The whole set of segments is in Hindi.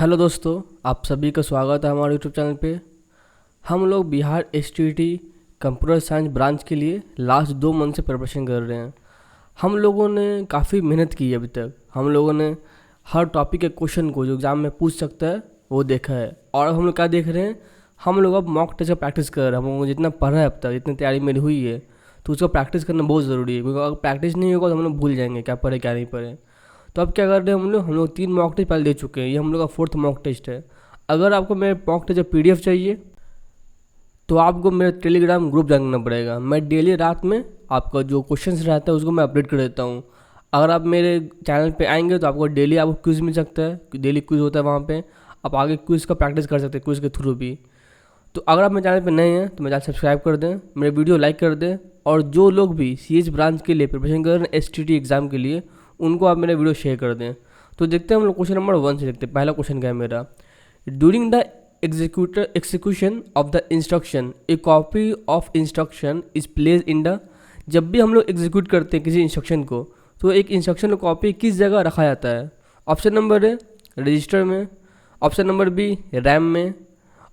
हेलो दोस्तों, आप सभी का स्वागत है हमारे यूट्यूब चैनल पे। हम लोग Bihar STT computer science branch के लिए लास्ट 2 मंथ से प्रिपरेशन कर रहे हैं। हम लोगों ने काफ़ी मेहनत की है अभी तक। हम लोगों ने हर टॉपिक के क्वेश्चन को जो एग्ज़ाम में पूछ सकता है वो देखा है। और अब हम लोग क्या देख रहे हैं, हम लोग अब मॉक टेस्ट का प्रैक्टिस कर रहे हैं। हम लोगों को जितना पढ़ा है अब तक, जितनी तैयारी मेरी हुई है, तो उसका प्रैक्टिस करना बहुत ज़रूरी है। क्योंकि अगर प्रैक्टिस नहीं होगा तो हम लोग भूल जाएंगे क्या पढ़े क्या नहीं पढ़े। तो अब क्या कर रहे हैं हम लोग 3 मॉक टेस्ट पहले दे चुके हैं। ये हम लोग का 4th मॉक टेस्ट है। अगर आपको मेरे मॉक टेस्ट का PDF चाहिए तो आपको मेरे टेलीग्राम ग्रुप ज्वाइन करना पड़ेगा। मैं डेली रात में आपका जो क्वेश्चंस रहता है उसको मैं अपडेट कर देता हूँ। अगर आप मेरे चैनल पे आएंगे तो आपको डेली आपको क्विज़ मिल सकता है। डेली क्विज़ होता है वहाँ पे, आप आगे क्विज़ का प्रैक्टिस कर सकते हैं क्विज़ के थ्रू भी। तो अगर आप मेरे चैनल पे नए हैं तो मेरे चैनल सब्सक्राइब कर दें, मेरे वीडियो लाइक कर दें। और जो लोग भी CH ब्रांच के लिए प्रिपरेशन कर रहे हैं STT एग्ज़ाम के लिए, उनको आप मेरा वीडियो शेयर कर दें। तो देखते हैं हम लोग क्वेश्चन नंबर 1 से देखते हैं। पहला क्वेश्चन क्या है मेरा, during the execution of the instruction A copy of instruction is place in the. जब भी हम लोग एग्जीक्यूट करते हैं किसी इंस्ट्रक्शन को तो एक इंस्ट्रक्शन का कॉपी किस जगह रखा जाता है। ऑप्शन नंबर ए रजिस्टर में, ऑप्शन नंबर बी रैम में,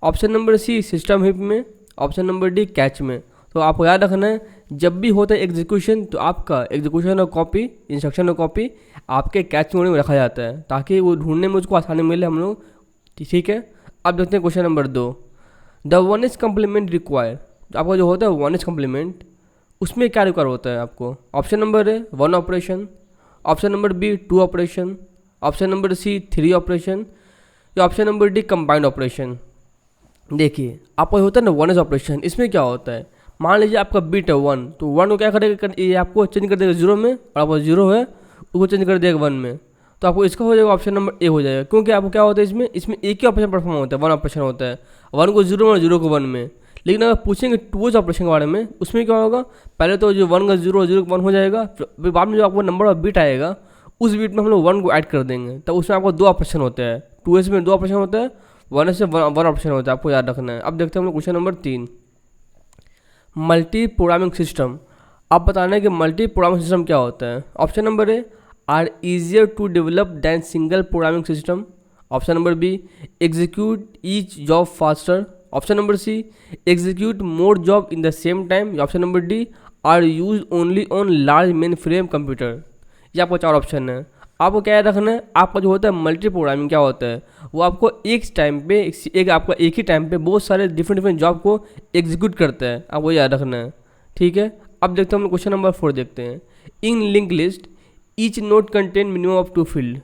option number C system heap में, ऑप्शन नंबर डी कैच में। तो आपको याद रखना है, जब भी होता है एग्जीक्यूशन तो आपका एग्जीक्यूशन और कॉपी, इंस्ट्रक्शन और कॉपी आपके कैच मेमोरी में रखा जाता है ताकि वो ढूंढने में उसको आसानी मिले हम लोग। ठीक है, अब देखते हैं question number 2। The one is complement require. आपका जो होता है वन इज कम्प्लीमेंट, उसमें क्या रिक्वायर होता है आपको। Option number A 1 operation, option number B 2 operation, option number C 3 operation, या option number D combined operation. देखिए आपका होता है ना वन इज ऑपरेशन, इसमें क्या होता है, मान लीजिए आपका बीट है 1, तो 1 को क्या करेगा, ये आपको चेंज कर देगा 0 में, और आपका 0 है उसको चेंज कर देगा 1 में। तो आपको इसका हो जाएगा ऑप्शन नंबर ए हो जाएगा। क्योंकि आपको क्या होता है इसमें एक ही ऑपरेशन परफॉर्म होता है, 1 ऑपरेशन होता है। 1 को 0 में और 0 को 1 में। लेकिन अगर पूछेंगे 2 ऑपरेशन के बारे में, उसमें क्या होगा, पहले तो जो 1 का 0 और 0 का 1 हो जाएगा, फिर बाद में जो आपको नंबर ऑफ बीट आएगा उस बीट में हम लोग 1 को ऐड कर देंगे। तो उसमें आपको 2 ऑपरेशन होते हैं। 2s में 2 ऑपरेशन होता है, 1s से 1 ऑपरेशन होता है, आपको याद रखना है। अब देखते हैं हम लोग question number 3, multi programming system. आप बताना है कि मल्टी प्रोग्रामिंग सिस्टम क्या होता है। Option number A are easier to develop than single programming system, option number B execute each job faster, option number C execute more job in the same time, option number D are use only on large mainframe computer. ये आपको 4 ऑप्शन है। आपको क्या रखना है, आपका जो होता है मल्टी प्रोग्रामिंग क्या होता है, वो आपको एक टाइम पे एक ही टाइम पे बहुत सारे डिफरेंट जॉब को एग्जीक्यूट करता है, आपको याद रखना है। ठीक है, अब देखते हैं हम क्वेश्चन नंबर 4 देखते हैं। In link list each node contain minimum of 2 field.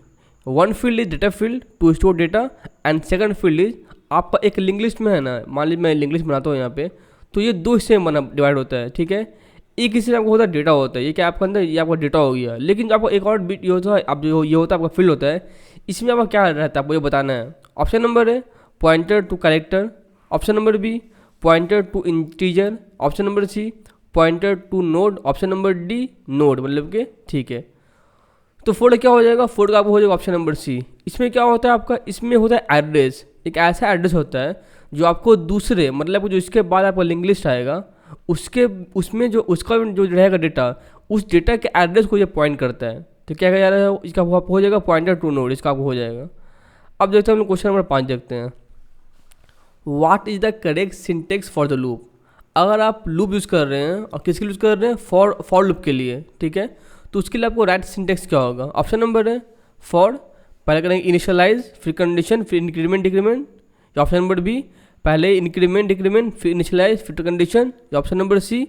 1 field is data field to store data, and second field is, आपका एक लिंक लिस्ट में है ना, मान लीजिए मैं लिंक लिस्ट बनाता हूँ यहाँ पे, तो ये 2 हिस्से में डिवाइड होता है। ठीक है, एक हिस्से में आपको होता है डेटा होता है, ये क्या आपका अंदर, ये आपका डेटा हो गया। लेकिन आपको एक और बिट ये होता है, अब जो ये होता है आपका फील्ड होता है, इसमें आपका क्या रहता है आपको ये बताना है। ऑप्शन नंबर है pointer to character, option number B pointer to integer, option number C pointer to node, option number D node, मतलब के। ठीक है, तो 4 क्या हो जाएगा, 4 का आपको हो जाएगा ऑप्शन नंबर सी। इसमें क्या होता है आपका, इसमें होता है एड्रेस। एक ऐसा एड्रेस होता है जो आपको दूसरे, मतलब जो इसके बाद आपका लिंक लिस्ट आएगा उसमें जो उसका जो रहेगा डेटा, उस डेटा के एड्रेस को ये पॉइंट करता है। तो क्या जा रहा है, इसका हो जाएगा पॉइंटर टू नोड, इसका आपको हो जाएगा। अब देखते हैं हम लोग क्वेश्चन नंबर 5 देखते हैं। What is the correct syntax for the loop. अगर आप लूप यूज़ कर रहे हैं, और किसके लिए यूज़ कर रहे हैं, फॉर लूप के लिए। ठीक है, तो उसके लिए आपको राइट सिंटेक्स क्या होगा। ऑप्शन नंबर है फॉर, पहले करेंगे इनिशियलाइज, फिर कंडीशन, फिर इंक्रीमेंट डिक्रीमेंट, या ऑप्शन नंबर बी पहले इंक्रीमेंट डिक्रीमेंट फिर इनिशियलाइज फिर कंडीशन, या ऑप्शन नंबर सी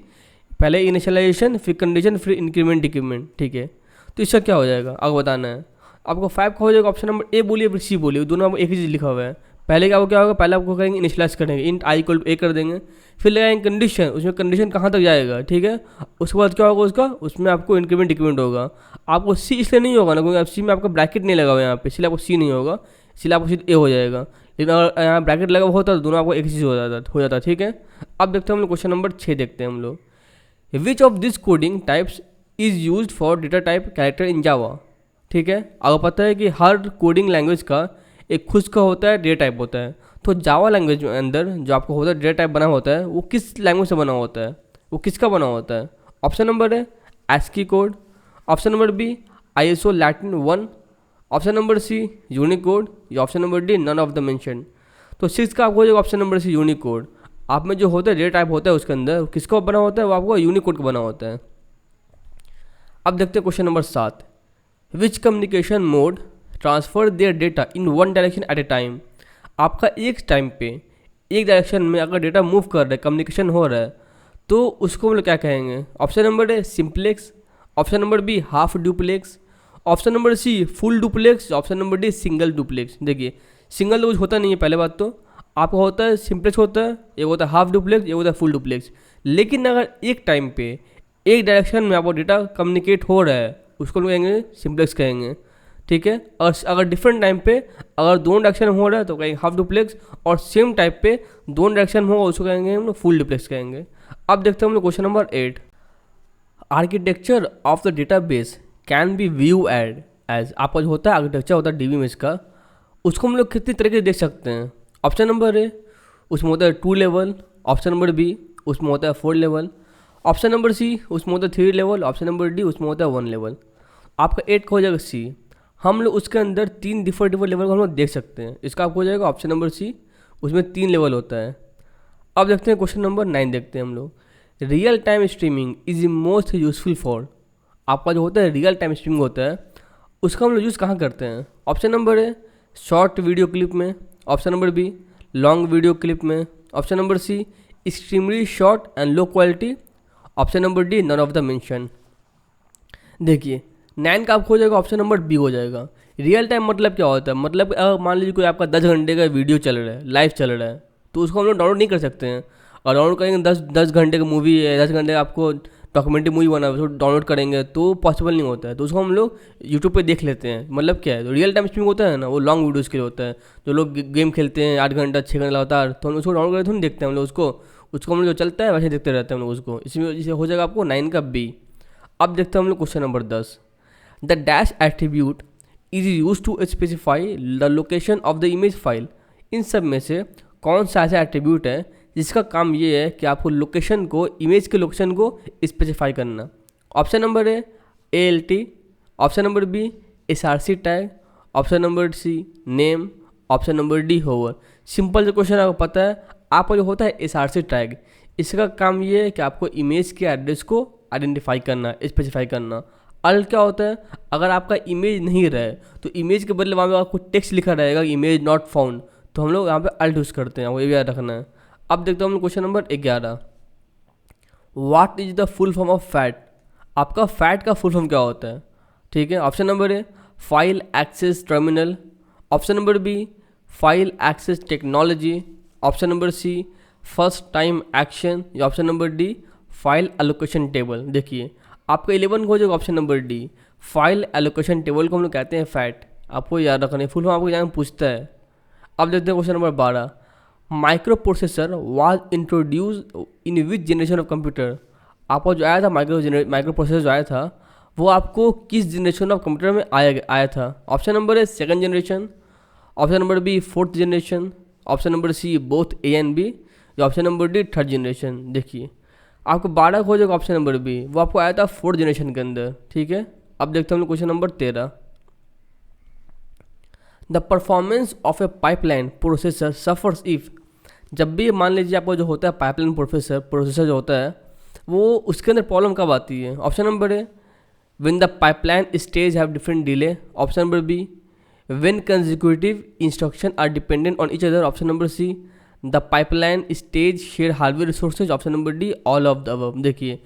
पहले इनिशियलाइजेशन फिर कंडीशन फिर इंक्रीमेंट डिक्रीमेंट। ठीक है, तो इसका क्या हो जाएगा आपको बताना है। आपको 5 का हो जाएगा ऑप्शन नंबर ए बोलिए फिर सी बोलिए, दोनों आपको एक ही चीज़ लिखा हुआ है। पहले का आपको क्या होगा, पहले आपको करेंगे इनिशियलाइज करेंगे, इंट आई इक्वल टू ए कर देंगे, फिर लगाएंगे कंडीशन, उसमें कंडीशन कहाँ तक जाएगा। ठीक है, उसके बाद क्या होगा उसमें आपको इंक्रीमेंट डिक्रीमेंट होगा। आपको सी इसलिए नहीं होगा ना, क्योंकि सी में आपका ब्रैकेट नहीं लगा हुआ यहाँ पे, इसलिए आपको सी नहीं होगा, इसलिए आपको सीधे ए हो जाएगा। लेकिन अगर यहाँ ब्रैकेट लगा हुआ होता तो दोनों आपको एक ही चीज़ हो जाता। ठीक है, अब देखते हैं हम लोग क्वेश्चन नंबर 6 देखते हैं हम लोग। Which of this coding types is use for data type character in Java. ठीक है, आपको पता है कि हर कोडिंग लैंग्वेज का एक खुद का होता है डेटा टाइप होता है। तो जावा लैंग्वेज में अंदर जो आपको होता है डेटा टाइप बना होता है, वो किस लैंग्वेज से बना होता है, वो किसका बना होता है। Option number A ASCII code, option number B ISO Latin 1, option number C Unicode या option number D none of the mention. तो 6 का आपको हो जाएगा ऑप्शन नंबर सी यूनिकोड। आप में जो होता है डेटा टाइप होता है उसके अंदर किसका बना होता है, वो आपको यूनिकोड का बना होता है। अब देखते हैं question number 7, which communication mode transfer there data in one direction at a time. आपका एक टाइम पे एक डायरेक्शन में अगर डेटा मूव कर रहा है, कम्युनिकेशन हो रहा है, तो उसको हम लोग क्या कहेंगे। Option number A simplex, option number B half duplex, option number C full duplex, option number D single duplex. देखिए सिंगल तो कुछ होता नहीं है, पहले बात तो आपका होता है सिंप्लेक्स होता है, एक होता है हाफ डुप्लेक्स, एक होता है फुल डुप्लेक्स। लेकिन अगर एक टाइम पे एक डायरेक्शन में आपको डेटा कम्युनिकेट हो रहा है उसको लोग कहेंगे सिंप्लेक्स कहेंगे, ठीक है। और अगर डिफरेंट टाइम पे अगर दोनों डायरेक्शन में हो रहा है तो कहेंगे हाफ डुप्लेक्स, और सेम टाइप पे दोनों डायरेक्शन में होगा उसको कहेंगे हम लोग फुल डुप्लेक्स कहेंगे। अब देखते हैं हम लोग question number 8, architecture of the database can be viewed as. आपका जो होता है आर्किटेक्चर होता है DBMS का, उसको हम लोग कितनी तरीके से देख सकते हैं। ऑप्शन नंबर ए उसमें होता है 2 लेवल, ऑप्शन नंबर बी उसमें होता है 4 लेवल, ऑप्शन नंबर सी उसमें होता है 3 लेवल, ऑप्शन नंबर डी उसमें होता है 1 लेवल। आपका 8 का हो जाएगा सी। हम लोग उसके अंदर 3 डिफरेंट लेवल को हम लोग देख सकते हैं। इसका आपको हो जाएगा ऑप्शन नंबर सी, उसमें 3 लेवल होता है। अब देखते हैं क्वेश्चन नंबर 9 देखते हैं हम लोग, real time streaming is most useful for. आपका जो होता है रियल टाइम स्ट्रीमिंग होता है उसका हम लोग यूज़ कहाँ करते हैं। Option number A short video clip में, option number B long video clip में, option number C extremely short and low quality, option number D none of the mention. देखिए 9 का आपको हो जाएगा ऑप्शन नंबर बी हो जाएगा। रियल टाइम मतलब क्या होता है, मतलब अगर मान लीजिए कोई आपका 10 घंटे का वीडियो चल रहा है, लाइव चल रहा है, तो उसको हम लोग डाउनलोड नहीं कर सकते हैं। और डाउनलोड करेंगे 10 घंटे का मूवी है, 10 घंटे का आपको डॉक्यूमेंट्री मूवी बना है, उसको डाउनलोड करेंगे तो पॉसिबल नहीं होता है। तो उसको हम लोग यूट्यूब पे देख लेते हैं। मतलब क्या है, तो रियल टाइम स्ट्रीमिंग होता है ना, वो लॉन्ग वीडियोज़ के लिए होता है। जो लोग गेम खेलते हैं 8 घंटा 6 घंटा लगातार, तो हम उसको डाउनलोड करके थोड़ी देखते हैं हम लोग उसको हम लोग जो चलता है वैसे देखते रहते हैं हम लोग उसको। इसमें इसे हो जाएगा आपको 9 का बी। अब देखते हैं हम लोग question number 10, the dash attribute is use to specify the location of the image file. इन सब में से कौन सा ऐसा एट्रीब्यूट है जिसका काम ये है कि आपको लोकेशन को, इमेज के लोकेशन को स्पेसिफाई करना। Option number A ALT, option number B SRC tag, option number C name, option number D hover. Simple जो क्वेश्चन आपको पता है, आपका जो होता है SRC टैग, इसका काम ये है कि आपको इमेज के एड्रेस को आइडेंटिफाई करना, स्पेसिफाई करना। अल्ट क्या होता है, अगर आपका इमेज नहीं रहे तो इमेज के बदले वहाँ पे आपको टेक्स्ट लिखा रहेगा इमेज नॉट फाउंड, तो हम लोग यहाँ पे अल्ट यूज़ करते हैं, वो ये भी याद रखना है। अब देखते हैं हम लोग question number 11, what is the full form of FAT. आपका फैट का फुल फॉर्म क्या होता है, ठीक है। Option number A file access terminal, option number B file access technology, option number C first time action, या option number D file allocation table. देखिए आपका 11 को हो जाएगा option number D, file allocation table को हम लोग कहते हैं फैट। आपको याद रखना है, फुल फॉर्म आपको यहाँ पूछता है। अब देखते हैं question number 12, micro processor was introduce in which generation of computer. आपको जो आया था माइक्रो प्रोसेसर जो आया था वो आपको किस जनरेशन ऑफ कंप्यूटर में आया था। Option number A 2nd generation, option number B 4th generation, option number C both A and B, या option number D 3rd generation. देखिए आपको 12 हो जाएगा ऑप्शन नंबर बी, वो आपको आया था 4th जनरेशन के अंदर, ठीक है। अब देखते हैं हम लोग question number 13, the performance of A pipeline processor suffers if. जब भी मान लीजिए आपको जो होता है पाइपलाइन प्रोसेसर जो होता है वो उसके अंदर प्रॉब्लम कब आती है। Option number A when the pipeline stage have different delay, option number B when consecutive instruction are dependent on each other, option number C the pipeline stage share hardware resources, option number D all of the above. देखिए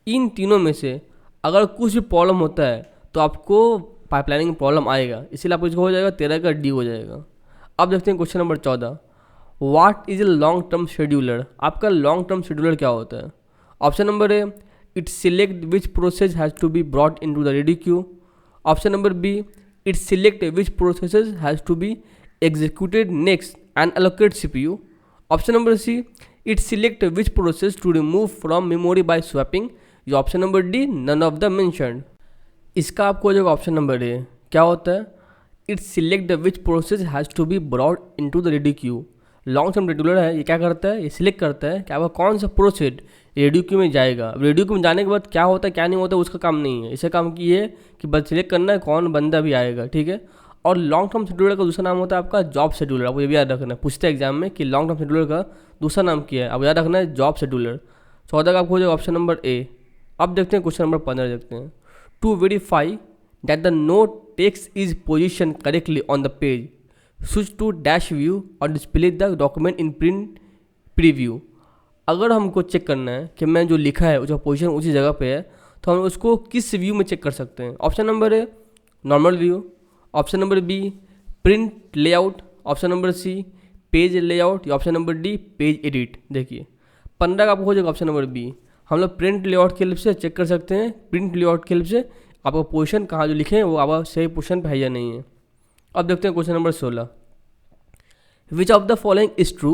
इन तीनों में से अगर कुछ भी प्रॉब्लम होता है तो आपको पाइपलाइनिंग में प्रॉब्लम आएगा, इसीलिए आपको इसको हो जाएगा 13 का डी हो जाएगा। अब देखते हैं question number 14, what is a long term scheduler. आपका लॉन्ग टर्म शेड्यूलर क्या होता है। Option number A it select which process has to be brought in to the ready queue, option number B it select which process has to be executed next and allocate CPU, option number C it select which process to remove from memory by swapping, या option number D none of the mentioned. इसका आपको हो जाएगा ऑप्शन नंबर ए, क्या होता है it select which process has to be brought into the ready queue. Long term scheduler है, ये क्या करता है, ये सिलेक्ट करता है कि आपका कौन सा प्रोसेस रेडियो क्यू में जाएगा। रेडियो क्यू में जाने के बाद क्या होता है क्या नहीं होता उसका काम नहीं है, इसका काम की है कि बस सिलेक्ट करना है कौन बंदा भी आएगा, ठीक है। और लॉन्ग टर्म शेड्यूलर का दूसरा नाम होता है आपका जॉब शेड्यूलर। आपको ये भी याद रखना है, पूछते हैं एग्जाम में कि लॉन्ग टर्म शेड्यूलर का दूसरा नाम क्या है, आपको याद रखना है जॉब शेड्यूलर। 14 का आपको हो जाएगा ऑप्शन नंबर ए। अब देखते हैं क्वेश्चन नंबर 15 देखते हैं। To verify that the note text is position correctly on the page, switch to dash view और display the document in print preview. अगर हमको चेक करना है कि मैं जो लिखा है उसका पोजीशन उसी जगह पे है, तो हम उसको किस व्यू में चेक कर सकते हैं। Option number A normal view, option number B print layout, option number C page layout, या option number D page edit. देखिए 15 का आपको हो जाएगा ऑप्शन नंबर बी। हम लोग प्रिंट लेआउट के हेल्प से चेक कर सकते हैं, प्रिंट लेआउट के हेल्प से आपका पोजीशन कहाँ जो लिखे हैं वो आपका सही पोजीशन पे है या नहीं है। अब देखते हैं question number 16। Which of the following is true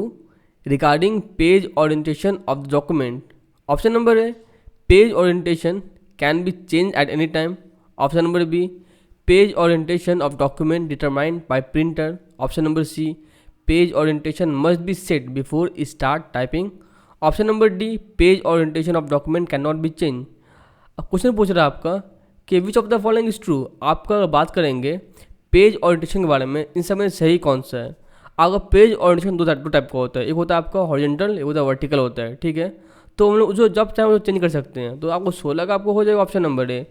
regarding page orientation of the document. Option number A page orientation can be change at any time, option number B page orientation of document determined by printer, option number C page orientation must be set before start typing, option number D page orientation of document can not be change. अब क्वेश्चन पूछ रहा है आपका कि विच of the following is true. आपका अगर बात करेंगे पेज ओरिएंटेशन के बारे में, इन सब में सही कौन सा है। अगर पेज ओरिएंटेशन दो टाइप का होता है, एक होता है आपका हॉरिजॉन्टल, एक होता है वर्टिकल होता है, ठीक है। तो हम लोग जो जब चाहे वो चेंज कर सकते हैं। तो आपको 16 का आपको हो जाएगा option number A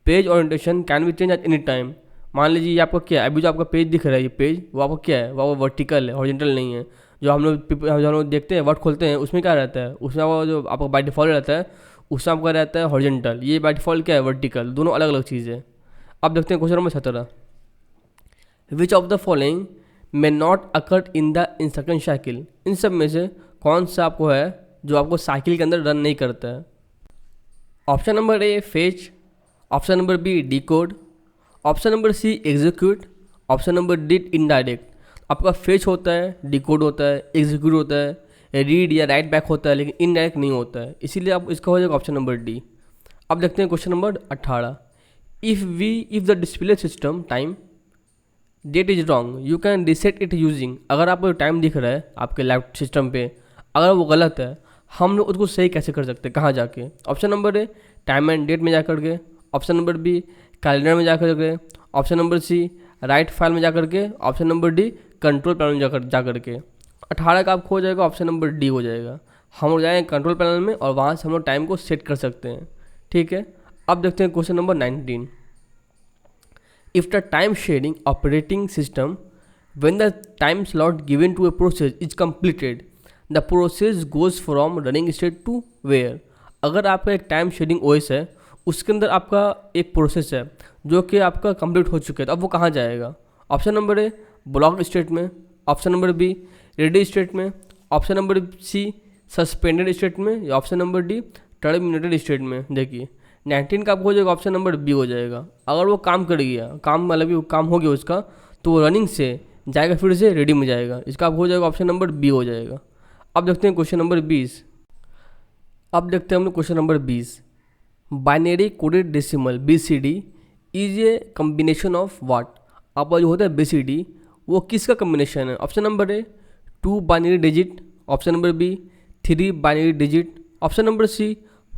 page orientation can be change at any time. मान लीजिए ये आपका क्या है, अभी जो आपका पेज दिख रहा है ये पेज वो आपका क्या है, वो वर्टिकल है, हॉरिजॉन्टल नहीं है। जो हम लोग देखते हैं वर्ड खोलते हैं उसमें क्या रहता है, उसमें वो जो आपका बाय डिफॉल्ट रहता है उसमें आपका रहता है हॉरिजॉन्टल, ये बाय डिफॉल्ट क्या है वर्टिकल, दोनों अलग अलग चीज़ है। अब देखते हैं question number 17। Which of the following may not occur in the instruction cycle. इन सब में से कौन सा आपको है जो आपको साइकिल के अंदर रन नहीं करता है। Option number A fetch, option number B decode, option number C execute, option number D indirect. आपका फेच होता है, डिकोड होता है, एग्जीक्यूट होता है, रीड या राइट बैक होता है, लेकिन इनडायरेक्ट नहीं होता है, इसीलिए आप इसका हो जाएगा ऑप्शन नंबर डी। अब देखते हैं question number 18। If the display system time date is wrong you can reset it using. अगर आपको टाइम दिख रहा है आपके लैपटॉप सिस्टम पे, अगर वो गलत है हम लोग उसको सही कैसे कर सकते हैं, कहाँ जाके। Option number A time and date में जा करके, ऑप्शन नंबर बी कैलेंडर में जा करके, option number C right file में जा करके, option number D control panel में जा करके। 18 का आपको हो जाएगा ऑप्शन नंबर डी हो जाएगा। हम लोग जाएंगे कंट्रोल पैनल में और वहाँ से हम लोग टाइम को सेट कर सकते हैं, ठीक है। अब देखते हैं question number 19। If the time sharing operating system, when the time slot given to a process is completed, the process goes from running state to where। अगर आपका एक टाइम शेयरिंग ओएस है उसके अंदर आपका एक प्रोसेस है जो कि आपका कंप्लीट हो चुका है, तो अब वो कहाँ जाएगा। Option number A block state में, option number B ready state में, option number C suspended state में, या option number D terminated state में। देखिए 19 का आपको हो जाएगा ऑप्शन नंबर बी हो जाएगा। अगर वो काम कर गया, काम मतलब वो काम हो गया उसका, तो वो रनिंग से जाएगा फिर से रेडी में जाएगा, इसका आप हो जाएगा ऑप्शन नंबर बी हो जाएगा। अब देखते हैं क्वेश्चन नंबर 20। अब देखते हैं हम लोग question number 20। Binary coded decimal BCD is a combination of what. आपका जो होता है BCD वो किसका कम्बिनेशन है। Option number A 2 binary digit, option number B 3 binary digit, option number C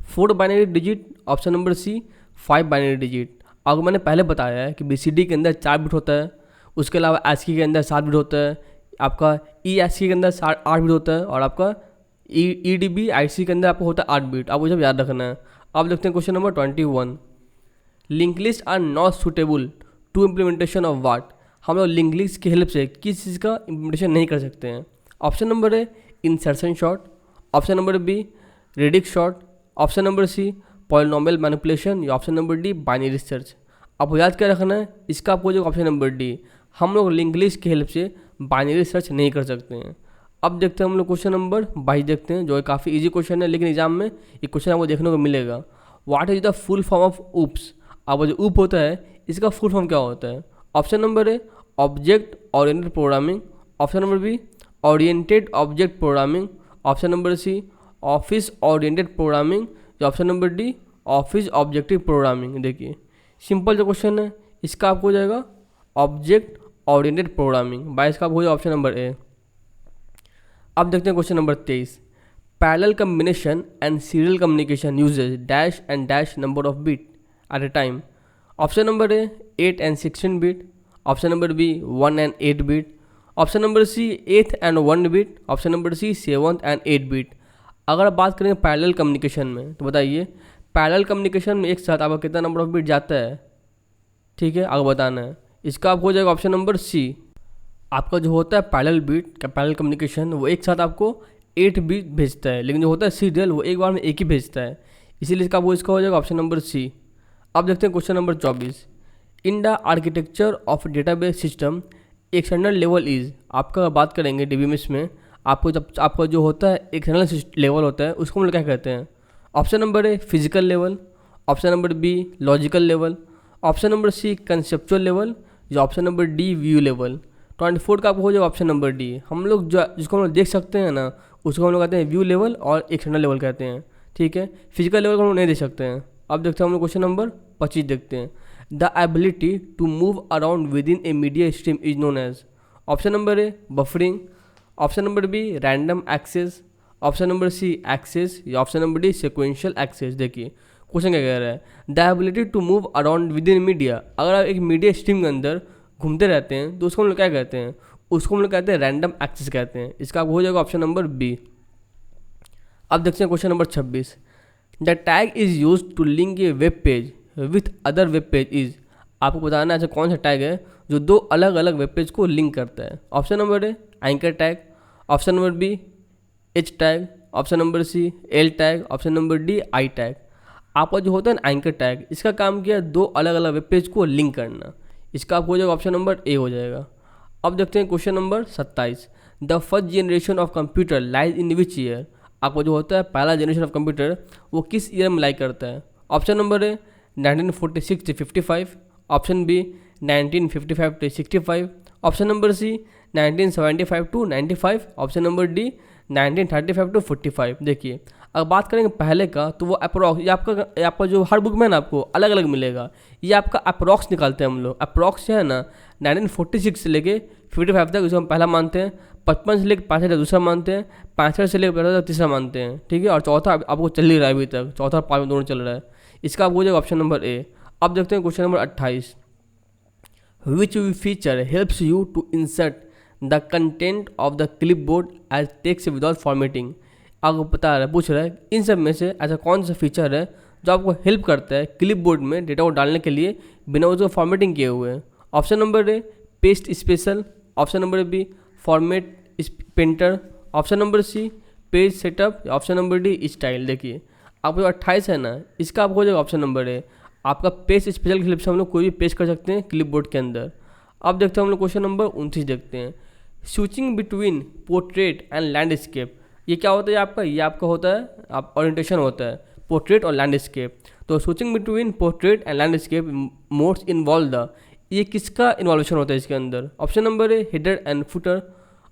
4 binary digit, option number C 5 binary digit. अगर मैंने पहले बताया है कि BCD के अंदर 4 बिट होता है, उसके अलावा ASCII के अंदर 7 बिट होता है, आपका EASCII के अंदर 8 बिट होता है, और आपका EDB IC के अंदर आपको होता है 8 बिट। आपको जब याद रखना है। अब देखते हैं question number 21। Link list are not suitable to implementation of what. हम लोग लिंक लिस्ट की हेल्प से किस चीज़ का इम्प्लीमेंटेशन नहीं कर सकते हैं। Option number A insertion sort, option number B radix sort, option number C polynomial manipulation, या option number D binary search. आपको याद क्या रखना है, इसका आपको जो ऑप्शन नंबर डी, हम लोग लिंक लिस्ट की हेल्प से बाइनरी सर्च नहीं कर सकते हैं। अब देखते हैं हम लोग क्वेश्चन नंबर 22 देखते हैं, जो काफ़ी इजी क्वेश्चन है, लेकिन एग्जाम में ये क्वेश्चन आपको देखने को मिलेगा। What is the full form of oops. अब जो ऊप होता है इसका फुल फॉर्म क्या होता है। Option number A object oriented programming, option number B oriented object programming, option number C office oriented programming, या option number D office objective programming. देखिए सिंपल जो क्वेश्चन है इसका आपको हो जाएगा ऑब्जेक्ट ओरिएंटेड प्रोग्रामिंग, बाय इसका आपको हो जाएगा ऑप्शन नंबर ए। अब देखते हैं question number 23। Parallel combination and serial communication uses dash and dash number of bit at a time. Option number A 8 and 16 bit, option number B 1 and 8 bit, option number C 8 and 1 bit, option number C 7 and 8 bit. अगर आप बात करें पैरेलल कम्युनिकेशन में तो बताइए पैरेलल कम्युनिकेशन में एक साथ आपका कितना नंबर ऑफ बिट जाता है, ठीक है, आगे बताना है। इसका आपको हो जाएगा ऑप्शन नंबर सी। आपका जो होता है पैरेलल बिट पैरेलल कम्युनिकेशन वो एक साथ आपको 8 बिट भेजता है, लेकिन जो होता है सीरियल वो एक बार में एक ही भेजता है, इसीलिए इसका हो जाएगा ऑप्शन नंबर सी। अब देखते हैं question number 24। In the architecture of database system external level is, आपका बात करेंगे डीबीएमएस में आपको जब आपका जो होता है एक्सटर्नल लेवल होता है उसको हम लोग क्या कहते हैं। Option number A physical level, option number B logical level, option number C conceptual level, या option number D view level. 24 का आपको हो जाएगा ऑप्शन नंबर डी। हम लोग जो जिसको हम लोग देख सकते हैं ना उसको हम लोग कहते हैं व्यू लेवल और एक्सटर्नल लेवल कहते हैं, ठीक है। फिजिकल लेवल को हम लोग नहीं देख सकते हैं। अब देखते हैं हम लोग क्वेश्चन नंबर 25 देखते हैं। The ability to move around within a media stream is known as, option number A buffering, option number B random access, option number C access, या option number D sequential access. देखिए क्वेश्चन क्या कह रहा है, the ability to move around within media. अगर आप एक मीडिया स्ट्रीम के अंदर घूमते रहते हैं तो उसको हम लोग क्या कहते हैं, उसको हम लोग कहते हैं रैंडम एक्सेस कहते हैं। इसका हो जाएगा ऑप्शन नंबर बी। अब देखते हैं question number 26। The tag is use to link a web page with other web page is, आपको बताना है ऐसा कौन सा टैग है जो दो अलग अलग वेब पेज को लिंक करता है। Option number A anchor tag, option number B H tag, option number C L tag, option number D I tag. आपका जो होता है ना एंकर टैग, इसका काम किया दो अलग अलग वेब पेज को लिंक करना। इसका आपको हो जाएगा ऑप्शन नंबर ए हो जाएगा। अब देखते हैं question number 27। The first generation of computer lies in which year, आपको जो होता है पहला जनरेशन ऑफ कंप्यूटर वो किस ईयर में लाई करता है। Option number A 1946 to 55, option B 1955 to 65, option number C 1975 to 95, option number D 1935 to 45। देखिए अगर बात करेंगे पहले का तो वो अप्रॉक्स, ये आपका जो हर बुक में ना आपको अलग अलग मिलेगा, ये आपका अप्रॉक्स निकालते हैं हम लोग। अप्रॉक्स जो है ना 1946 से लेके 55 तक इसको हम पहला मानते हैं, 55 से लेकर 65 तक दूसरा मानते हैं, 65 से लेकर 65 तक तीसरा मानते हैं, ठीक है। और चौथा आपको चल ही रहा है अभी तक, चौथा और पाँचवा दोनों चल रहा है। इसका आपको हो जाएगा ऑप्शन नंबर ए। अब देखते हैं question number 28। Which feature helps you to insert the content of the clipboard as text without formatting, आपको पता है पूछ रहा है इन सब में से ऐसा कौन सा फीचर है जो आपको हेल्प करता है क्लिपबोर्ड में डेटा को डालने के लिए बिना उसको फॉर्मेटिंग किए हुए। Option number A paste special, option number B format painter, option number C page setup, option number D style. देखिए आपको जो 28 है ना इसका आपको हो जाएगा ऑप्शन नंबर ए। आपका पेज स्पेशल के हेल्प से हम लोग कोई भी पेज कर सकते हैं क्लिपबोर्ड के अंदर। अब देखते हैं हम लोग क्वेश्चन नंबर 29 देखते हैं। Switching between portrait and landscape, ये क्या होता है आपका, ये आपका होता है आप ओरिएंटेशन होता है पोर्ट्रेट और लैंडस्केप। तो switching between portrait and landscape modes involve the, ये किसका इन्वॉल्वेशन होता है इसके अंदर। Option number A header and footer,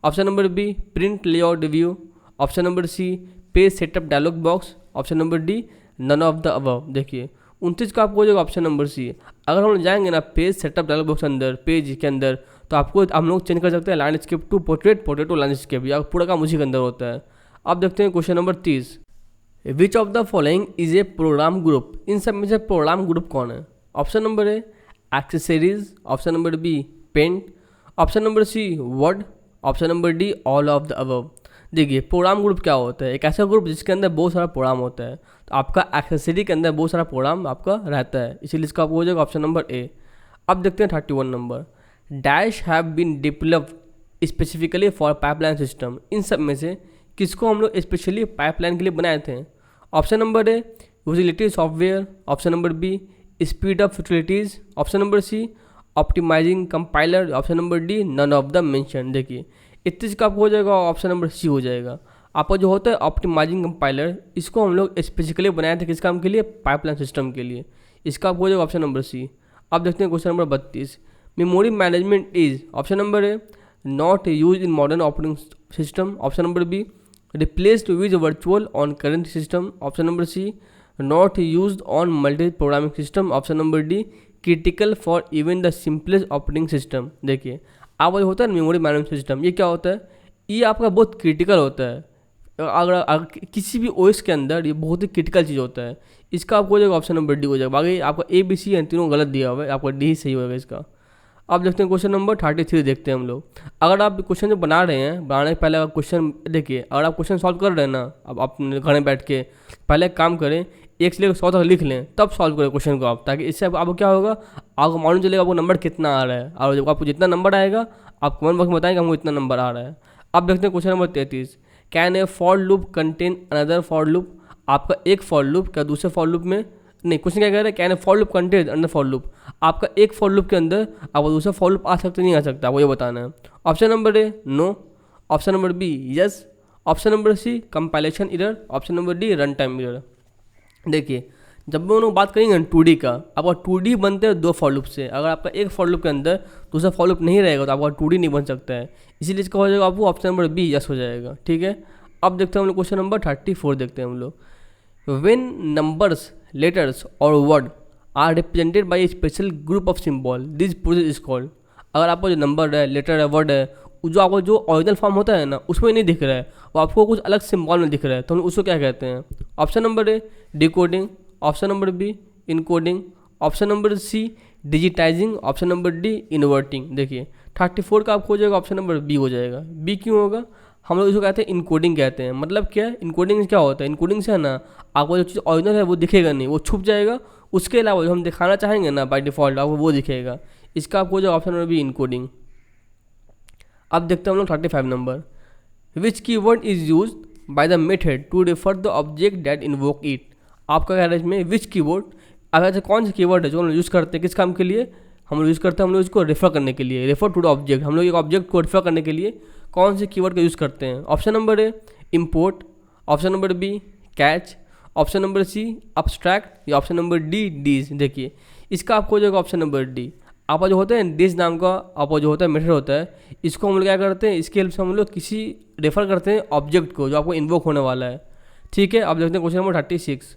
option number B print layout view, option number C page setup dialog box, option number D none of the above. देखिए 29 का आपको हो जाएगा ऑप्शन नंबर सी। अगर हम जाएंगे ना पेज सेटअप डायलॉग बॉक्स अंदर पेज के अंदर तो आपको हम लोग चेंज कर सकते हैं landscape to portrait, portrait to landscape, या पूरा काम उसी के अंदर होता है। अब देखते हैं question number 30। Which of the following is a program group, इन सब में से प्रोग्राम ग्रुप कौन है। Option number A accessories, option number B paint, option number C word, option number D all of the above. देखिए प्रोग्राम ग्रुप क्या होता है, एक ऐसा ग्रुप जिसके अंदर बहुत सारा प्रोग्राम होता है। तो आपका एक्सेसरी के अंदर बहुत सारा प्रोग्राम आपका रहता है, इसीलिए इसका आपको हो जाएगा ऑप्शन नंबर ए। अब देखते हैं 31 number. Dash have been developed specifically for pipeline system, इन सब में से किसको हम लोग स्पेशली पाइपलाइन के लिए बनाए थे। Option number A utility software, option number B speed of utilities, option number C optimising compiler, option number D none of the mention. देखिए 31 का आपको हो जाएगा ऑप्शन नंबर सी हो जाएगा। आपका जो होता है ऑप्टिमाइजिंग कंपाइलर, इसको हम लोग स्पेसिफिकली बनाए थे किस काम के लिए, पाइपलाइन सिस्टम के लिए। इसका आपको हो जाएगा ऑप्शन नंबर सी। अब देखते हैं question number 32। Memory management is, option number A not use in modern operating system, option number B replaced with virtual on current system, option number C not used on multi programming system, option number D critical for even the simplest operating system. देखिए आप जो होता है मेमोरी मैनेजमेंट सिस्टम, ये क्या होता है, ये आपका बहुत क्रिटिकल होता है। अगर किसी भी ओएस के अंदर ये बहुत ही क्रिटिकल चीज़ होता है। इसका आपको हो जाएगा ऑप्शन नंबर डी हो जाएगा। बाकी आपका ए बी सी तीनों गलत दिया हुआ है, आपका डी ही सही होगा इसका। अब देखते हैं क्वेश्चन नंबर 33 देखते हैं हम लोग। अगर आप क्वेश्चन जो बना रहे हैं, बनाने के पहले अगर क्वेश्चन देखिए, अगर आप क्वेश्चन सॉल्व कर रहे हैं ना, अब आप घर में बैठ के पहले एक काम करें, 1 से लेकर 100 तक लिख लें, तब सॉल्व करें क्वेश्चन को आप, ताकि इससे आपको क्या होगा, आपको मालूम चलेगा आपको नंबर कितना आ रहा है, और जब आपको जितना नंबर आएगा आप कमेंट बॉक्स में बताएंगे हमको इतना नंबर आ रहा है। अब देखते हैं question number 33। Can A for loop contain another for loop? आपका एक फॉर लूप क्या दूसरे फॉर लूप में नहीं, क्वेश्चन क्या कह रहा है, can A for loop contain another for loop? आपका एक फॉर लूप के अंदर आपको दूसरा फॉर लूप आ सकता नहीं आ सकता, आपको ये बताना है। Option number A no, option number B yes, option number C compilation error, option number D run time error. देखिए, जब भी हम लोग बात करेंगे 2D का, आपका 2D बनते हैं 2 फॉर लूप से। अगर आपका एक फॉर लूप के अंदर दूसरा फॉर लूप नहीं रहेगा तो आपका 2D नहीं बन सकता है, इसीलिए इसका हो जाएगा आपको ऑप्शन नंबर बी यस हो जाएगा। ठीक है, अब देखते हैं हम लोग क्वेश्चन नंबर 34 देखते हैं हम लोग। When numbers, letters or word are represented by a special group of symbol, this process is called। अगर आपको जो नंबर है, लेटर है, वर्ड है, जो आपको जो ओरिजिनल फॉर्म होता है ना उसमें नहीं दिख रहा है, वो आपको कुछ अलग सिंबल में दिख रहा है, तो हम उसको क्या कहते हैं? Option number A decoding, option number B encoding, option number C digitising, option number D inverting. देखिए 34 का आपको हो जाएगा ऑप्शन नंबर बी हो जाएगा। बी क्यों होगा? हम लोग इसको कहते हैं इनकोडिंग कहते हैं। मतलब क्या है इनकोडिंग, क्या होता है इनकोडिंग से है ना, आपको जो चीज़ ओरिजिनल है वो दिखेगा नहीं, वो छुप जाएगा, उसके अलावा जो हम दिखाना चाहेंगे ना बाय डिफ़ॉल्ट आपको वो दिखेगा। इसका आपको हो जाएगा ऑप्शन नंबर बी इनकोडिंग। अब देखते हैं हम लोग 35 number. Which keyword is use by the method to refer the object that invoke it? आपका कह रहा है इसमें विच कीवर्ड, अगर कौन सा कीवर्ड है जो हम लोग यूज़ करते हैं किस काम के लिए? हम लोग यूज़ करते हैं, हम लोग इसको रेफर करने के लिए, रेफर टू द ऑब्जेक्ट। हम लोग एक ऑब्जेक्ट को रेफर करने के लिए कौन से कीवर्ड का यूज़ करते हैं? Option number A import, option number B catch, option number C abstract, या ऑप्शन नंबर डी डीज। देखिए इसका आपको हो जाएगा ऑप्शन नंबर डी। आपका जो होता है डिज नाम का आपका जो होता है मेथड होता है, इसको हम लोग क्या करते हैं, इसके हेल्प से हम लोग किसी रेफर करते हैं ऑब्जेक्ट को जो आपको इन्वोक होने वाला है। ठीक है, अब देखते हैं question number 36।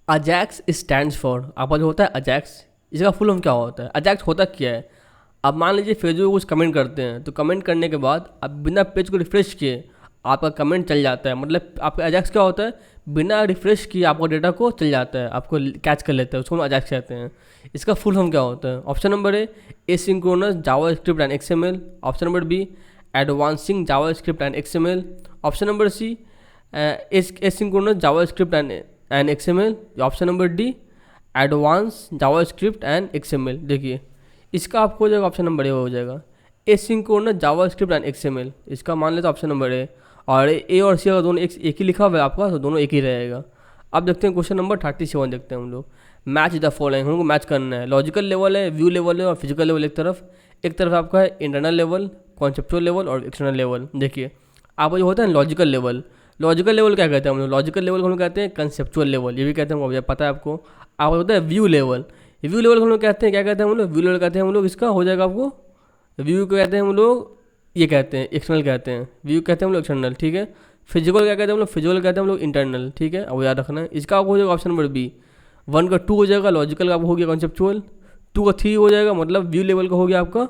Ajax stands for, आपका जो होता है अजैक्स, इसका फुल फॉर्म क्या होता है? अजैक्स होता क्या है? अब मान लीजिए फेसबुक को कुछ कमेंट करते हैं, तो कमेंट करने के बाद अब बिना पेज को रिफ्रेश किए आपका कमेंट चल जाता है। मतलब आपका अजैक्स क्या होता है, बिना रिफ्रेश किए आपका डेटा को चल जाता है, आपको कैच कर लेता है, उसको हम अजैक्स कहते हैं। इसका फुल फॉर्म क्या होता है? Option number A asynchronous JavaScript and XML, option number B advancing JavaScript and XML, option number C asynchronous JavaScript and XML, option number D advance JavaScript and XML. देखिए इसका आपको हो जाएगा ऑप्शन नंबर ए हो जाएगा एसिंक्रोनस जावास्क्रिप्ट एंड एक्सएमएल। इसका मान लेते ऑप्शन नंबर ए, और ए और सी अगर दोनों एक ही लिखा हुआ है आपका तो दोनों एक ही रहेगा। अब देखते हैं क्वेश्चन नंबर 37 देखते हैं हम लोग। मैच द फॉलोइंग, हमको मैच करना है। लॉजिकल लेवल है, व्यू लेवल है और फिजिकल लेवल एक तरफ आपका है इंटरनल लेवल, कॉन्सेप्चुअल लेवल और एक्सटर्नल लेवल। देखिए आपका जो होता है लॉजिकल लेवल, लॉजिकल लेवल क्या कहते हैं हम लोग? लॉजिकल लेवल को हम लोग कहते हैं कंसेप्चुअल लेवल, ये भी कहते हैं, मुझे पता है आपको। आपका होता है व्यू लेवल, व्यू लेवल हम लोग कहते हैं, क्या कहते हैं हम लोग? व्यू लेवल कहते हैं हम लोग, इसका हो जाएगा आपको व्यू को कहते हैं हम लोग, ये कहते हैं एक्सटर्नल कहते हैं, व्यू कहते हैं हम लोग एक्सटर्नल। ठीक है, फिजिकल क्या कहते हैं हम लोग? फिजिकल कहते हैं हम लोग इंटरनल। ठीक है, अब याद रखना है। इसका आपको हो जाएगा ऑप्शन नंबर बी। 1 का 2 हो जाएगा, लॉजिकल का आपको हो गया कॉन्सेप्चुअल, 2 का 3 हो जाएगा, मतलब व्यू लेवल का हो गया आपका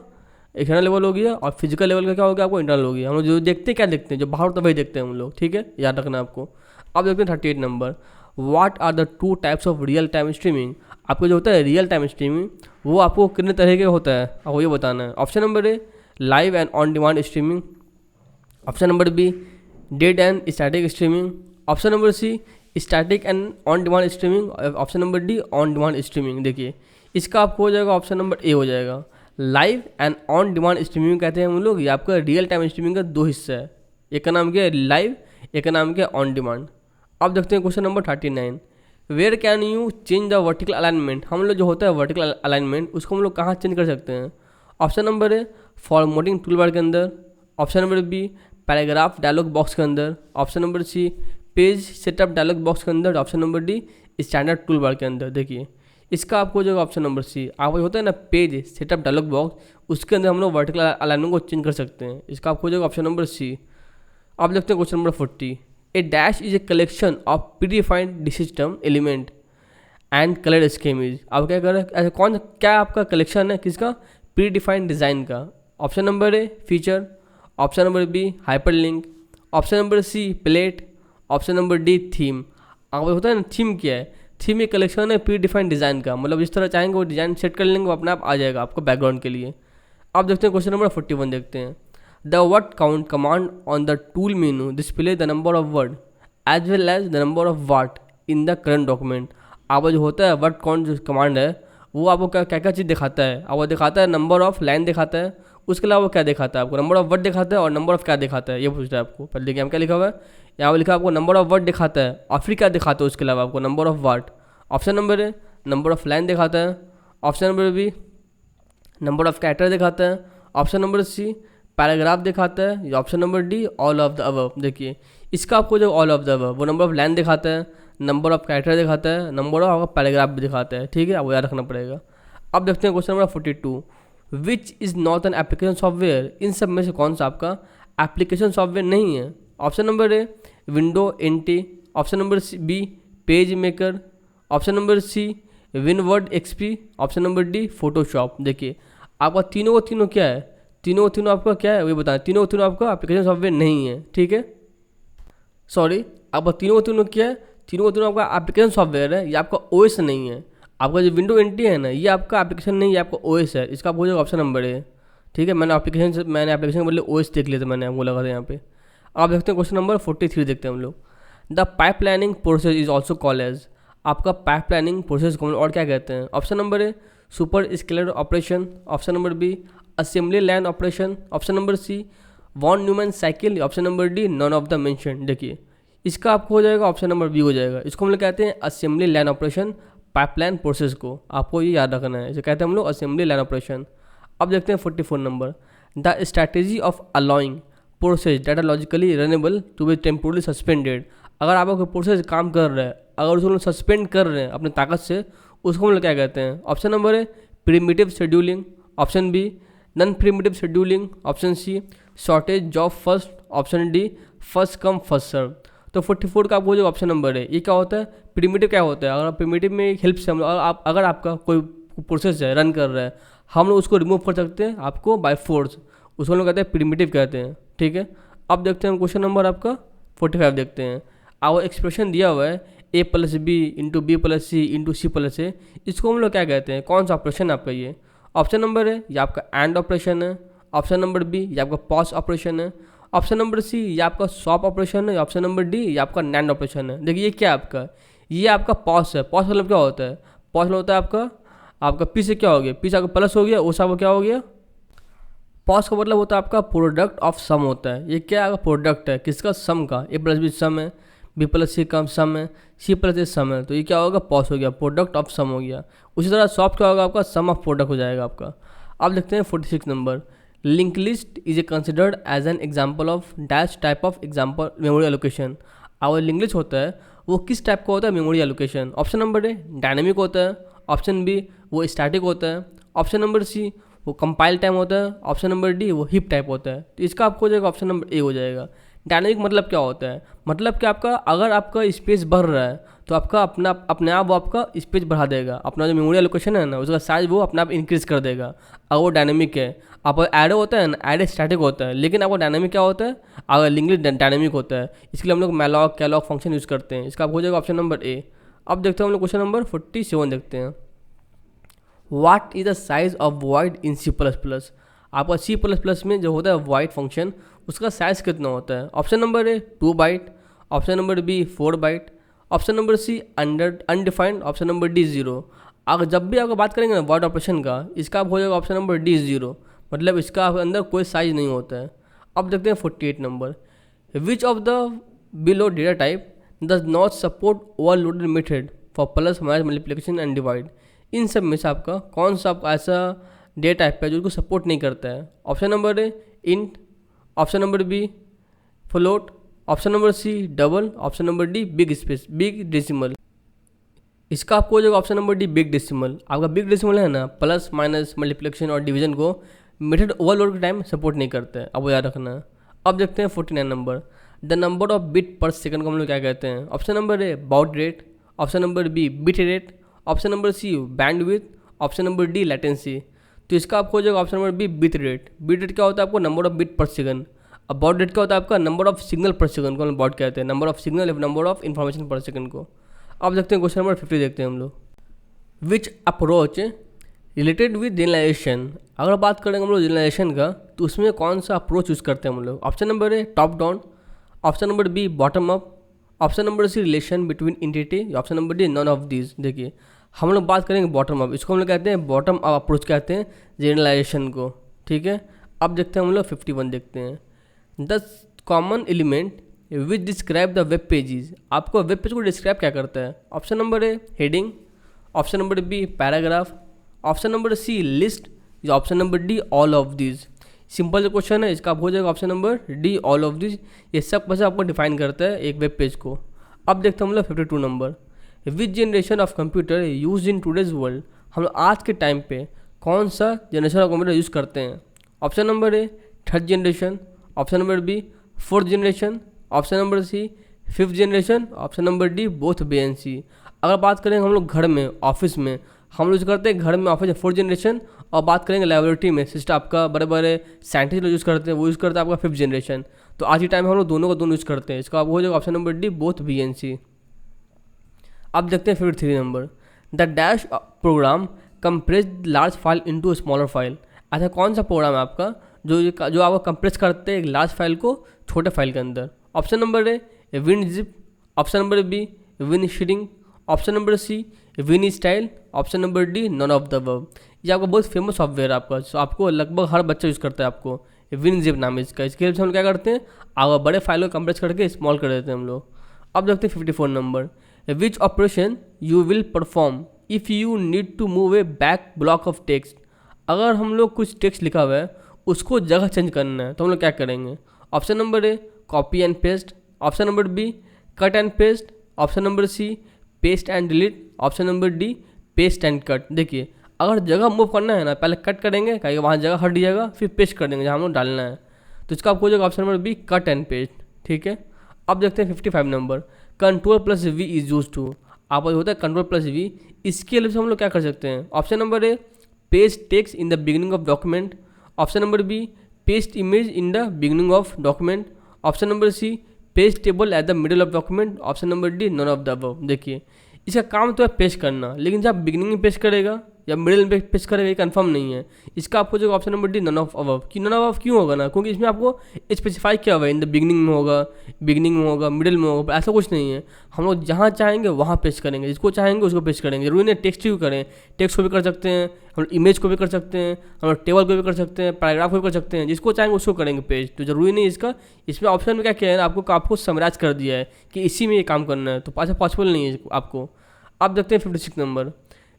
एक्सटर्नल लेवल हो गया, और फिजिकल लेवल का क्या हो गया आपको? इंटरनल हो गया। हम लोग जो देखते हैं क्या देखते हैं, जो बाहर होता है वही देखते हैं हम लोग। ठीक है, याद रखना आपको। अब देखते हैं 38 number. What are the 2 types of real time streaming? आपको जो होता है रियल टाइम स्ट्रीमिंग वो आपको कितने तरह के होता है आपको ये बताना है। Option number A live and on demand streaming, option number B dead and static streaming, option number C static and on demand streaming, option number D on demand streaming. देखिए इसका आपको हो जाएगा ऑप्शन नंबर ए हो जाएगा। Live and on demand streaming कहते हैं हम लोग, ये आपका रियल टाइम स्ट्रीमिंग का 2 हिस्सा है, एक का नाम क्या है लाइव, एक का नाम क्या है ऑन डिमांड। अब देखते हैं question number 39। Where can you change the vertical alignment? हम लोग जो होता है वर्टिकल अलाइनमेंट उसको हम लोग कहाँ चेंज कर सकते हैं? Option number A formatting tool bar के अंदर, option number B paragraph dialog box के अंदर, option number C page setup dialog box के अंदर, option number D standard tool bar के अंदर। देखिए इसका आपको हो जाएगा ऑप्शन नंबर सी। आपको होता है ना पेज सेटअप डायलॉग बॉक्स, उसके अंदर हम लोग वर्टिकल अलाइनमेंट को चेंज कर सकते हैं। इसका आपको हो जाएगा ऑप्शन नंबर सी। अब देखते हैं question number 40। A dash is a collection of predefined system element and colour schemes. आप क्या कर रहे हैं, ऐसा कौन क्या आपका कलेक्शन है किसका? प्रीडिफाइंड डिज़ाइन का। Option number A feature, option number B hyperlink, option number C plate, option number D theme. आपको होता है ना थीम क्या है? थीम एक कलेक्शन है प्री डिफाइंड डिज़ाइन का, मतलब जिस तरह चाहेंगे वो डिज़ाइन सेट कर लेंगे, वो अपने आप आ जाएगा आपको बैकग्राउंड के लिए। अब देखते हैं क्वेश्चन नंबर 41 देखते हैं। The word count command on the tool menu display the number of word as well as the number of what in the current document. आपको जो होता है वर्ड काउंट जो कमांड है वो आपको क्या क्या क्या चीज़ दिखाता है, आपको दिखाता है नंबर ऑफ लाइन दिखाता है, उसके अलावा क्या दिखाता है आपको, नंबर ऑफ वर्ड दिखाता है और नंबर ऑफ क्या दिखाता है, ये पूछता है आपको। पहले देखिए हम क्या लिखा हुआ है, यहाँ पर लिखा आपको नंबर ऑफ वर्ड दिखाता है और फिर क्या दिखाता है उसके अलावा आपको number of what. Option number A number of line दिखाता है, option number B number of character दिखाता है, ऑप्शन नंबर सी पैराग्राफ दिखाता है, या option number D all of the above. देखिए इसका आपको जो ऑल ऑफ द अबव वो नंबर ऑफ लाइन दिखाता है, नंबर ऑफ कैरेक्टर दिखाता है, नंबर ऑफ आपका पैराग्राफ भी दिखाता है, ठीक है, आपको याद रखना पड़ेगा। अब देखते हैं question number 42, which is not an application software. इन सब में से कौन सा आपका एप्लीकेशन सॉफ्टवेयर नहीं है। Option number A window NT, option number B page maker, option number C Winword XP, option number D Photoshop. देखिए आपका तीनों क्या है, तीनों आपका क्या है, वही बताएं, तीनों आपका एप्लीकेशन सॉफ्टवेयर नहीं है, ठीक है, सॉरी आपका तीनों क्या है, तीनों आपका एप्लीकेशन सॉफ्टवेयर है, ये आपका OS नहीं है। आपका जो विंडो NT है ना, ये आपका एप्लीकेशन नहीं है, आपका OS है, इसका आपको ऑप्शन नंबर है, ठीक है। मैंने एप्लीकेशन के बदले OS देख लिया था, मैंने आपको लगा था यहाँ पे। आप देखते हैं क्वेश्चन नंबर 43 देखते हैं हम लोग। The pipe planning process is also called as. आपका पाइप प्लानिंग प्रोसेस को और क्या कहते हैं। Option number A super scalar operation, option number B assembly line operation, option number C von Neumann cycle, option number D none of the mention. देखिए इसका आपको हो जाएगा ऑप्शन नंबर बी हो जाएगा। इसको हम लोग कहते हैं assembly line operation pipeline process को, आपको ये याद रखना है, इसे कहते हैं हम लोग असेंबली लाइन ऑपरेशन। अब देखते हैं 44 number, the strategy of allowing process that are logically runnable to be temporarily suspended. अगर आपका कोई प्रोसेस काम कर रहा है, अगर उसको सस्पेंड कर रहे हैं अपनी ताकत से, उसको हम लोग क्या कहते हैं। ऑप्शन नंबर है primitive scheduling, option B non primitive scheduling, option C shortest job first, option D first come first serve. तो 44 का आपको जो ऑप्शन नंबर है ये क्या होता है, प्रिमिटिव क्या होता है। अगर प्रिमिटिव में हेल्प से हम लोग अगर आपका कोई प्रोसेस है रन कर रहा है, हम लोग उसको रिमूव कर सकते हैं आपको बाय फोर्स, उसको हम लोग कहते हैं प्रिमिटिव कहते हैं, ठीक है। अब देखते हैं क्वेश्चन नंबर आपका 45 देखते हैं। और एक्सप्रेशन दिया हुआ है A+B into B+C into C+A, इसको हम लोग क्या कहते हैं, कौन सा ऑपरेशन है आपका ये। ऑप्शन नंबर है ये आपका एंड ऑपरेशन है, ऑप्शन नंबर बी ये आपका पॉज ऑपरेशन है, ऑप्शन नंबर सी ये आपका स्वैप ऑपरेशन है, ऑप्शन नंबर डी ये आपका नैंड ऑपरेशन है। देखिए ये क्या है आपका, ये आपका पॉज है। पॉज मतलब क्या होता है, पॉज मतलब होता है आपका पी से क्या हो गया, पी से आपका प्लस हो गया, ओ से आपका क्या हो गया। पॉज का मतलब होता है आपका प्रोडक्ट ऑफ सम होता है। ये क्या आपका प्रोडक्ट है किसका, सम का। A+B सम है, B+C का सम है, C+A सम है, तो ये क्या होगा, पॉज हो गया, प्रोडक्ट ऑफ सम हो गया। उसी तरह सॉफ्ट क्या होगा आपका, सम ऑफ प्रोडक्ट हो जाएगा आपका। अब देखते हैं 46 number, link list is a considered as an example of dash type of example memory allocation. और लिंक लिस्ट होता है वो किस टाइप का होता है, memory allocation. Option number A dynamic होता है, ऑप्शन बी वो स्टैटिक होता है, ऑप्शन नंबर सी वो कंपाइल टाइम होता है, ऑप्शन नंबर डी वो हीप टाइप होता है। तो इसका आपको हो जाएगा ऑप्शन नंबर ए हो जाएगा। डायनेमिक मतलब क्या होता है, मतलब कि आपका अगर आपका स्पेस बढ़ रहा है तो आपका अपने आप वो आपका स्पेस बढ़ा देगा, अपना जो मेमोरी एलोकेशन है ना उसका साइज वो अपने आप इंक्रीज़ कर देगा। अगर वो डायनेमिक है, आप एडो होता है ना, एड स्टैटिक होता है, लेकिन आपको डायनेमिक क्या होता है, अगर लिंक लिस्ट डायनेमिक होता है, इसके लिए हम लोग मैलॉग कैलॉग फंक्शन यूज़ करते हैं। इसका आपको हो जाएगा ऑप्शन नंबर ए। अब देखते हैं हम लोग क्वेश्चन नंबर 47 देखते हैं। What is the size of void in C++। आपका C++ में जो होता है वॉइड फंक्शन, उसका साइज़ कितना होता है। Option number A 2 byte, option number B 4 byte, option number C undefined, option number D 0। अगर जब भी आपको बात करेंगे ना वॉइड ऑपरेशन का, इसका हो जाएगा ऑप्शन नंबर डी 0, मतलब इसका अंदर कोई साइज नहीं होता है। अब देखते हैं 48 number, which of the below data type does not support overloaded method for plus minus multiplication and divide. इन सब में से आपका कौन सा आपका ऐसा डेटा टाइप है जो उसको सपोर्ट नहीं करता है। Option number A int, option number B float, option number C double, option number D big decimal. इसका आपको हो जाएगा option number D big decimal. आपका बिग डेसिमल है ना, प्लस माइनस मल्टीप्लिकेशन और डिवीजन को मेथड ओवरलोड के टाइम सपोर्ट नहीं करता है, अब वो याद रखना है। अब देखते हैं 49 number, the number of bit per second को हम लोग क्या कहते हैं। Option number A baud rate, option number B bit rate, option number C bandwidth, option number D latency. तो इसका आपको हो जाएगा option number B bit rate. Bit rate क्या होता है आपको, number of bit per second. अब बाउट रेट क्या होता है आपका, number of signal per second को हम बाउट कहते हैं, number of signal number of information पर सेकंड को। अब देखते हैं क्वेश्चन नंबर 50 देखते हैं हम लोग। विच अप्रोच रिलेटेड विद जनरलाइजेशन, अगर बात करेंगे हम लोग जनरलाइजेशन का तो उसमें कौन सा अप्रोच यूज़ करते हैं हम लोग। Option number A top down, option number B bottom up, option number C relation between entity, option number D none of these. देखिए हम लोग बात करेंगे बॉटम अप, इसको हम लोग कहते हैं बॉटम अप अप्रोच कहते हैं जनरलाइजेशन को, ठीक है। अब देखते हैं हम लोग 51 देखते हैं। The common element which describe the web pages, आपको वेब पेज को डिस्क्राइब क्या करता है। Option number A heading, option number B paragraph, option number C list, या option number D all of these. Simple जो क्वेश्चन है इसका हो जाएगा option number D all of this. ये सब कैसे आपको डिफाइन करता है एक वेब पेज को। अब देखते हैं हम लोग 52 number. Which generation of computer use in today's world, हम लोग आज के टाइम पे कौन सा जनरेशन ऑफ कंप्यूटर यूज़ करते हैं। Option number A third generation, option number B fourth generation, option number C fifth generation, option number D both B and C. अगर बात करेंगे हम लोग घर में ऑफिस में, हम लोग यूज़ करते हैं घर में ऑफिस में फोर्थ जनरेशन, और बात करेंगे लेबोरेटरी में सिस्टम आपका बड़े बड़े साइंटिस्ट लोग यूज़ करते हैं वो यूज़ करते हैं आपका फिफ्थ जनरेशन। तो आज के टाइम में हम लोग दोनों का दोनों यूज़ करते हैं, इसका हो जाएगा option number D both B and C. अब देखते हैं 53 number. The dash program compress large file into smaller file, ऐसा कौन सा प्रोग्राम है आपका जो आपको कंप्रेस करते हैं एक लार्ज फाइल को छोटे फाइल के अंदर। Option number A WinZip, option number B win shrink, option number C win style, option number D none of the above. ये आपका बहुत फेमस सॉफ्टवेयर है आपका, तो आपको लगभग हर बच्चा यूज़ करता है आपको, विन जिप नाम है इसका। इसके हेल्प से हम लोग क्या करते हैं आगे बड़े फाइल को कंप्रेस करके स्मॉल कर देते हैं हम लोग। अब देखते हैं 54 number. Which operation you will perform if you need to move a back block of text, अगर हम लोग कुछ टेक्स्ट लिखा हुआ है उसको जगह चेंज करना है तो हम लोग क्या करेंगे। Option number A copy and paste, option number B cut and paste, option number C paste and delete, option number D paste and cut. देखिए अगर जगह मूव करना है ना पहले कट करेंगे कहीं वहाँ जगह हट जाएगा, फिर पेस्ट कर देंगे जहाँ हम लोग डालना है, तो इसका आपको हो जाएगा option number B cut and paste, ठीक है। अब देखते हैं 55 number. Control plus V is use to, आप होता है कंट्रोल प्लस वी, इसके लिए हम लोग क्या कर सकते हैं। Option number A paste text in the beginning of document, option number B paste image in the beginning of document, option number C paste table at the middle of document, option number D none of the above. देखिए इसका काम तो है पेस्ट करना, लेकिन जब बिगिनिंग में पेस्ट करेगा या मिडिल में पेस्ट करेगा ये कंफर्म नहीं है। इसका आपको जो option number D none of above, कि नन ऑफ अबव क्यों होगा ना, क्योंकि इसमें आपको स्पेसिफाई किया हुआ है इन द बिगिनिंग में होगा, मिडिल में होगा, ऐसा कुछ नहीं है। हम लोग जहाँ चाहेंगे वहाँ पेस्ट करेंगे, जिसको चाहेंगे उसको पेस्ट करेंगे। जरूरी नहीं टेक्स्ट ही करें, टेक्स्ट को भी कर सकते हैं हम लोग, इमेज को भी कर सकते हैं हम लोग, टेबल को भी कर सकते हैं, पैराग्राफ को भी कर सकते हैं, जिसको चाहेंगे उसको करेंगे पेस्ट। तो जरूरी नहीं इसका, इसमें ऑप्शन में क्या किया है ना आपको समराइज कर दिया है कि इसी में ये काम करना है, तो ऐसा पॉसिबल नहीं है आपको। अब देखते हैं 56 number.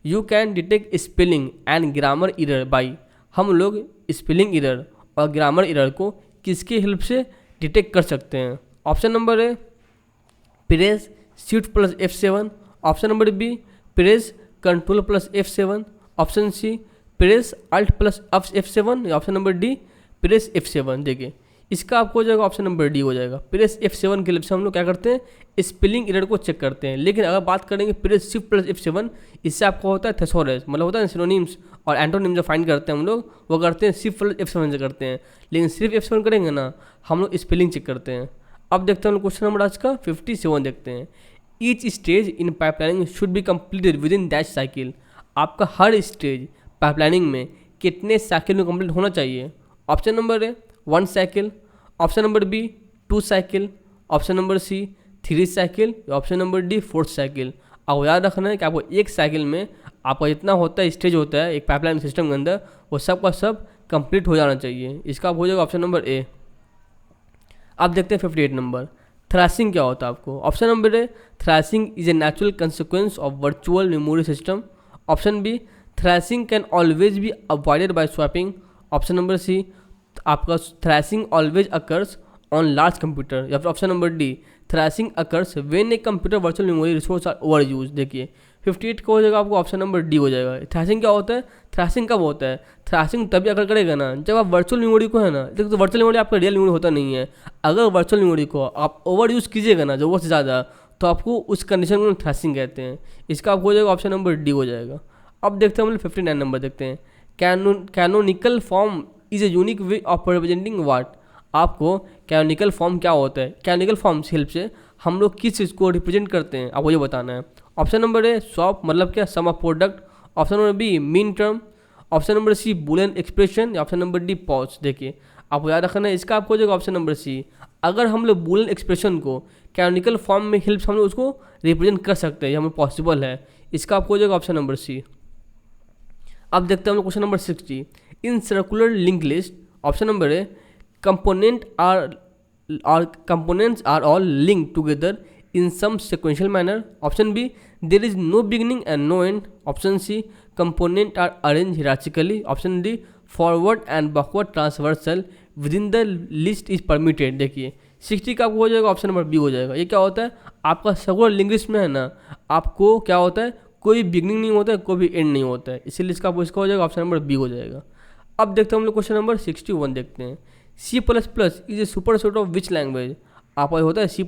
You can detect spelling and grammar error by, हम लोग स्पेलिंग इरर और ग्रामर इरर को किसके हेल्प से डिटेक्ट कर सकते हैं। Option number A press shift plus F7, option number B press control plus F7, option C press alt plus F7, या option number D press F7। देखिए इसका आपको हो जाएगा ऑप्शन नंबर डी हो जाएगा। प्रेस F7 के लिए हम लोग क्या करते हैं स्पेलिंग एरर को चेक करते हैं। लेकिन अगर बात करेंगे प्रेस शिफ्ट प्लस F7, इससे आपको होता है थेसोरस, मतलब होता है सिनोनिम्स और एंटोनिम जो फाइंड करते हैं हम लोग वो करते हैं शिफ्ट प्लस F7 से करते हैं। लेकिन सिर्फ F7 करेंगे ना हम लोग स्पेलिंग चेक करते हैं। अब देखते हैं हम क्वेश्चन नंबर आज का 57 देखते हैं। Each stage in pipelining should be completed with in that cycle, आपका हर स्टेज पाइपलाइनिंग में कितने साइकिल में कंप्लीट होना चाहिए। Option number A 1 cycle, option number B 2 cycle, option number C 3 cycle, option number D 4 cycle. आपको याद रखना है कि आपको एक साइकिल में आपका जितना होता है स्टेज होता है एक पाइपलाइन सिस्टम के अंदर वो सब का सब कंप्लीट हो जाना चाहिए। इसका आप हो जाएगा ऑप्शन नंबर ए। अब देखते हैं 58 नंबर। थ्रैशिंग क्या होता है आपको। Option number A thrashing is a natural consequence of virtual memory system, option B thrashing can always be avoided by swapping, option number C आपका thrashing always occurs on large computer, या फिर option number D thrashing occurs when a computer virtual memory resource are over use. देखिए 58 को हो जाएगा आपको ऑप्शन नंबर डी हो जाएगा। थ्रैशिंग क्या होता है, थ्रैशिंग कब होता है, थ्रैशिंग तभी अगर करेगा ना जब आप वर्चुअल मेमोरी को है ना, देखो तो वर्चुअल मेमोरी आपका रियल मेमोरी होता नहीं है। अगर वर्चुअल मेमोरी को आप ओवर यूज़ कीजिएगा ना ज़रूरत से ज़्यादा तो आपको उस कंडीशन को थ्रैशिंग कहते हैं। इसका आपको हो जाएगा ऑप्शन नंबर डी हो जाएगा। अब देखते हैं हम लोग 59 नंबर देखते हैं। Canonical form is a unique way of representing what, आपको कैनोनिकल फॉर्म क्या होता है, कैनोनिकल फॉर्म हेल्प से हम लोग किस चीज़ को रिप्रेजेंट करते हैं आपको ये बताना है। ऑप्शन नंबर ए स्वैप मतलब क्या, sum of product. Option number B minterm. Option number C Boolean expression. Option number D pause. देखिए आपको याद रखना है, इसका आपको हो जाएगा ऑप्शन नंबर सी। अगर हम लोग बुलियन एक्सप्रेशन को कैनोनिकल फॉर्म में हेल्प हम लोग उसको रिप्रेजेंट कर सकते हैं, ये हमें पॉसिबल है, इसका आपको हो जाएगा ऑप्शन नंबर सी। अब देखते हैं हम लोग question number 60। In circular link list option number A components are all linked together in some sequential manner. Option B there is no beginning and no end. Option C components are arranged hierarchically. Option D forward and backward transversal within the list is permitted। देखिए 60 का आपको हो जाएगा ऑप्शन नंबर बी हो जाएगा। ये क्या होता है, आपका सर्कुलर लिंक लिस्ट में है ना, आपको क्या होता है, कोई बिगनिंग नहीं होता है, कोई भी एंड नहीं होता है, इसीलिए इसका हो जाएगा ऑप्शन नंबर बी हो जाएगा। अब देखते हैं हम लोग क्वेश्चन नंबर 61 देखते हैं। C++ is a super set of which language. आपका होता है C++,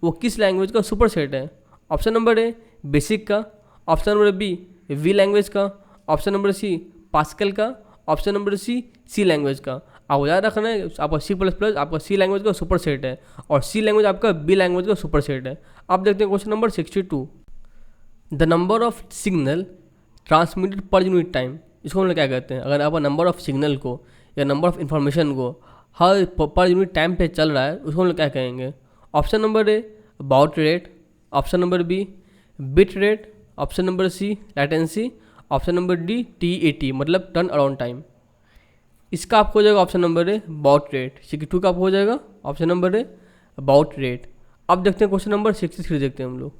वो किस लैंग्वेज का सुपर सेट है। ऑप्शन नंबर ए बेसिक का। Option number B B language का। ऑप्शन नंबर सी पास्कल का। ऑप्शन नंबर सी लैंग्वेज का। आपको याद रखना है, आपका C++ आपका सी लैंग्वेज का सुपर सेट है और सी लैंग्वेज आपका बी लैंग्वेज का सुपर सेट है। अब देखते हैं question number 62। The number of signal transmitted per unit time, इसको हम लोग क्या कहते हैं, अगर आप नंबर ऑफ सिग्नल को या नंबर ऑफ इन्फॉर्मेशन को हर पर यूनिट टाइम पे चल रहा है, उसको हम लोग क्या कहेंगे। Option number A baud rate. Option number B bit rate. Option number C latency. Option number D TAT मतलब टर्न अराउंड टाइम। इसका आपको हो जाएगा option number A baud rate. 62 का आपको हो जाएगा option number A baud rate. अब देखते हैं क्वेश्चन नंबर 63 देखते हैं हम लोग।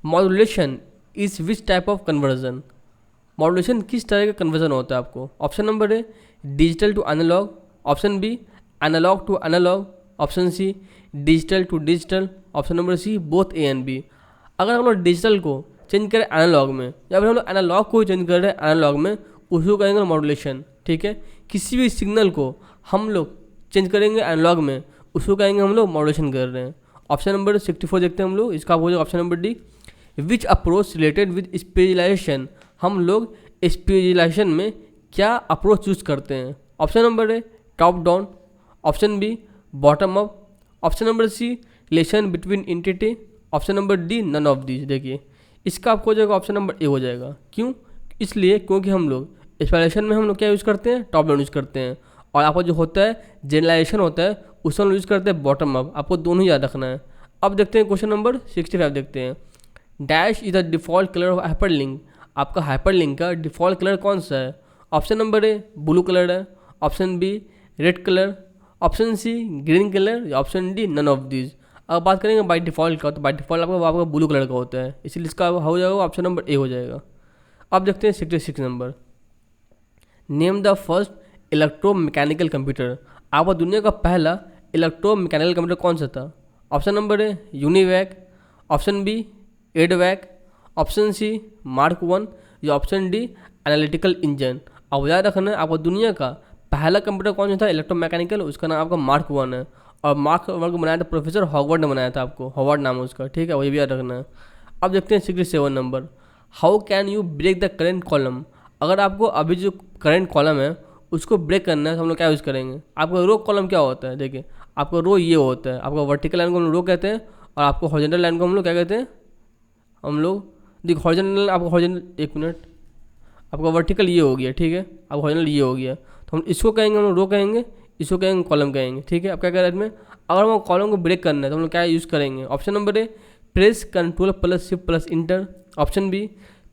Modulation is which type of conversion. Modulation किस तरह का कन्वर्जन होता है आपको। Option number A digital to analogue. Option B analogue to analogue. Option C digital to digital. Option number C both A and B. अगर हम लोग डिजिटल को चेंज करें एनालॉग में या फिर हम लोग एनालॉग को चेंज कर रहे हैं एनालॉग में, उसको कहेंगे मॉड्यूलेशन। ठीक है, किसी भी सिग्नल को हम लोग चेंज करेंगे एनालॉग में, उसको कहेंगे हम लोग मॉड्यूलेशन कर रहे हैं। ऑप्शन नंबर 64 देखते हैं हम लोग, इसका हो जाएगा option number D which approach related with specialisation. हम लोग स्पेशलाइजेशन में क्या अप्रोच यूज करते हैं। Option number A top down. Option B bottom up. Option number C relation between entity. Option number D none of these. देखिए इसका आपको हो जाएगा ऑप्शन नंबर ए हो जाएगा। क्यों, इसलिए क्योंकि हम लोग स्पेशलाइजेशन में हम लोग क्या यूज़ करते हैं, टॉप डाउन यूज़ करते हैं, और आपका जो होता है जनरलाइजेशन होता है उसमें हम यूज़ करते हैं बॉटम अप। आपको दोनों ही याद रखना है। अब देखते हैं क्वेश्चन नंबर 65 देखते हैं। Dash is the default colour of hyperlink. आपका हाइपर लिंक का डिफ़ॉल्ट कलर कौन सा है। Option number A blue colour है। Option B red colour. Option C green colour या option D none of these. अब बात करेंगे बाय डिफ़ॉल्ट का, तो बाय डिफ़ॉल्ट आपका ब्लू कलर का होता है, इसलिए इसका हो जाएगा ऑप्शन नंबर ए हो जाएगा। अब देखते हैं 66 number. Name the first electromechanical computer. आपका दुनिया का पहला इलेक्ट्रोमैकेनिकल कंप्यूटर कौन सा था। Option number A UNIVAC. Option B EDVAC. Option C Mark 1 या ऑप्शन डी एनालिटिकल इंजन। अब याद रखना है, आपका दुनिया का पहला कंप्यूटर कौन सा था इलेक्ट्रोमैकेनिकल, उसका नाम आपका मार्क 1 है, और मार्क 1 को बनाया था प्रोफेसर हॉवर्ड ने बनाया था, आपको हॉवर्ड नाम है उसका। ठीक है, वही भी याद रखना है। अब देखते हैं 67 number. How can you break the current column. अगर आपको अभी जो करेंट कॉलम है उसको ब्रेक करना है तो हम लोग क्या यूज़ करेंगे। आपका रो कॉलम क्या होता है, देखिए आपका रो ये होता है, आपका वर्टिकल लाइन को हम लोग रो कहते हैं और आपको हॉरिजॉन्टल लाइन को हम लोग क्या कहते हैं, हम लोग देखो हॉरिजॉन्टल, आपका हॉरिजॉन्टल, एक मिनट, आपका वर्टिकल ये हो गया, ठीक है, आपका हॉरिजॉन्टल ये हो गया, तो हम इसको कहेंगे, हम लोग रो कहेंगे, इसको कहेंगे कॉलम कहेंगे। ठीक है, अब क्या कह रहे हैं इसमें, अगर हम कॉलम को ब्रेक करना है तो हम लोग क्या यूज़ करेंगे। Option number A press control plus shift plus enter. Option B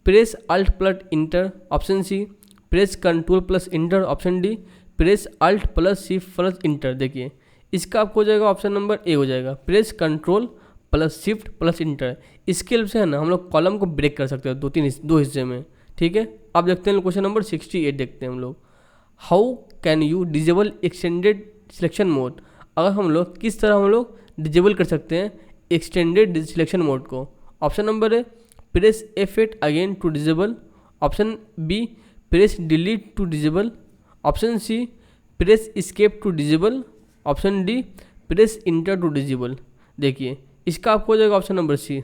press alt plus enter. Option C press control plus enter. Option D press alt plus shift plus enter. देखिए इसका आपको हो जाएगा ऑप्शन नंबर ए हो जाएगा, press control plus shift plus inter. इसके हेल्प से है ना हम लोग कॉलम को ब्रेक कर सकते हैं दो हिस्से में। ठीक है, अब देखते हैं क्वेश्चन नंबर 68 देखते हैं हम लोग। How can you disable extended selection mode. अगर हम लोग किस तरह हम लोग डिजेबल कर सकते हैं एक्सटेंडेड सिलेक्शन मोड को। Option number A press F8 again to disable. Option B press delete to disable. Option C press escape to disable. Option D press enter to disable. देखिए इसका आपको हो जाएगा ऑप्शन नंबर सी।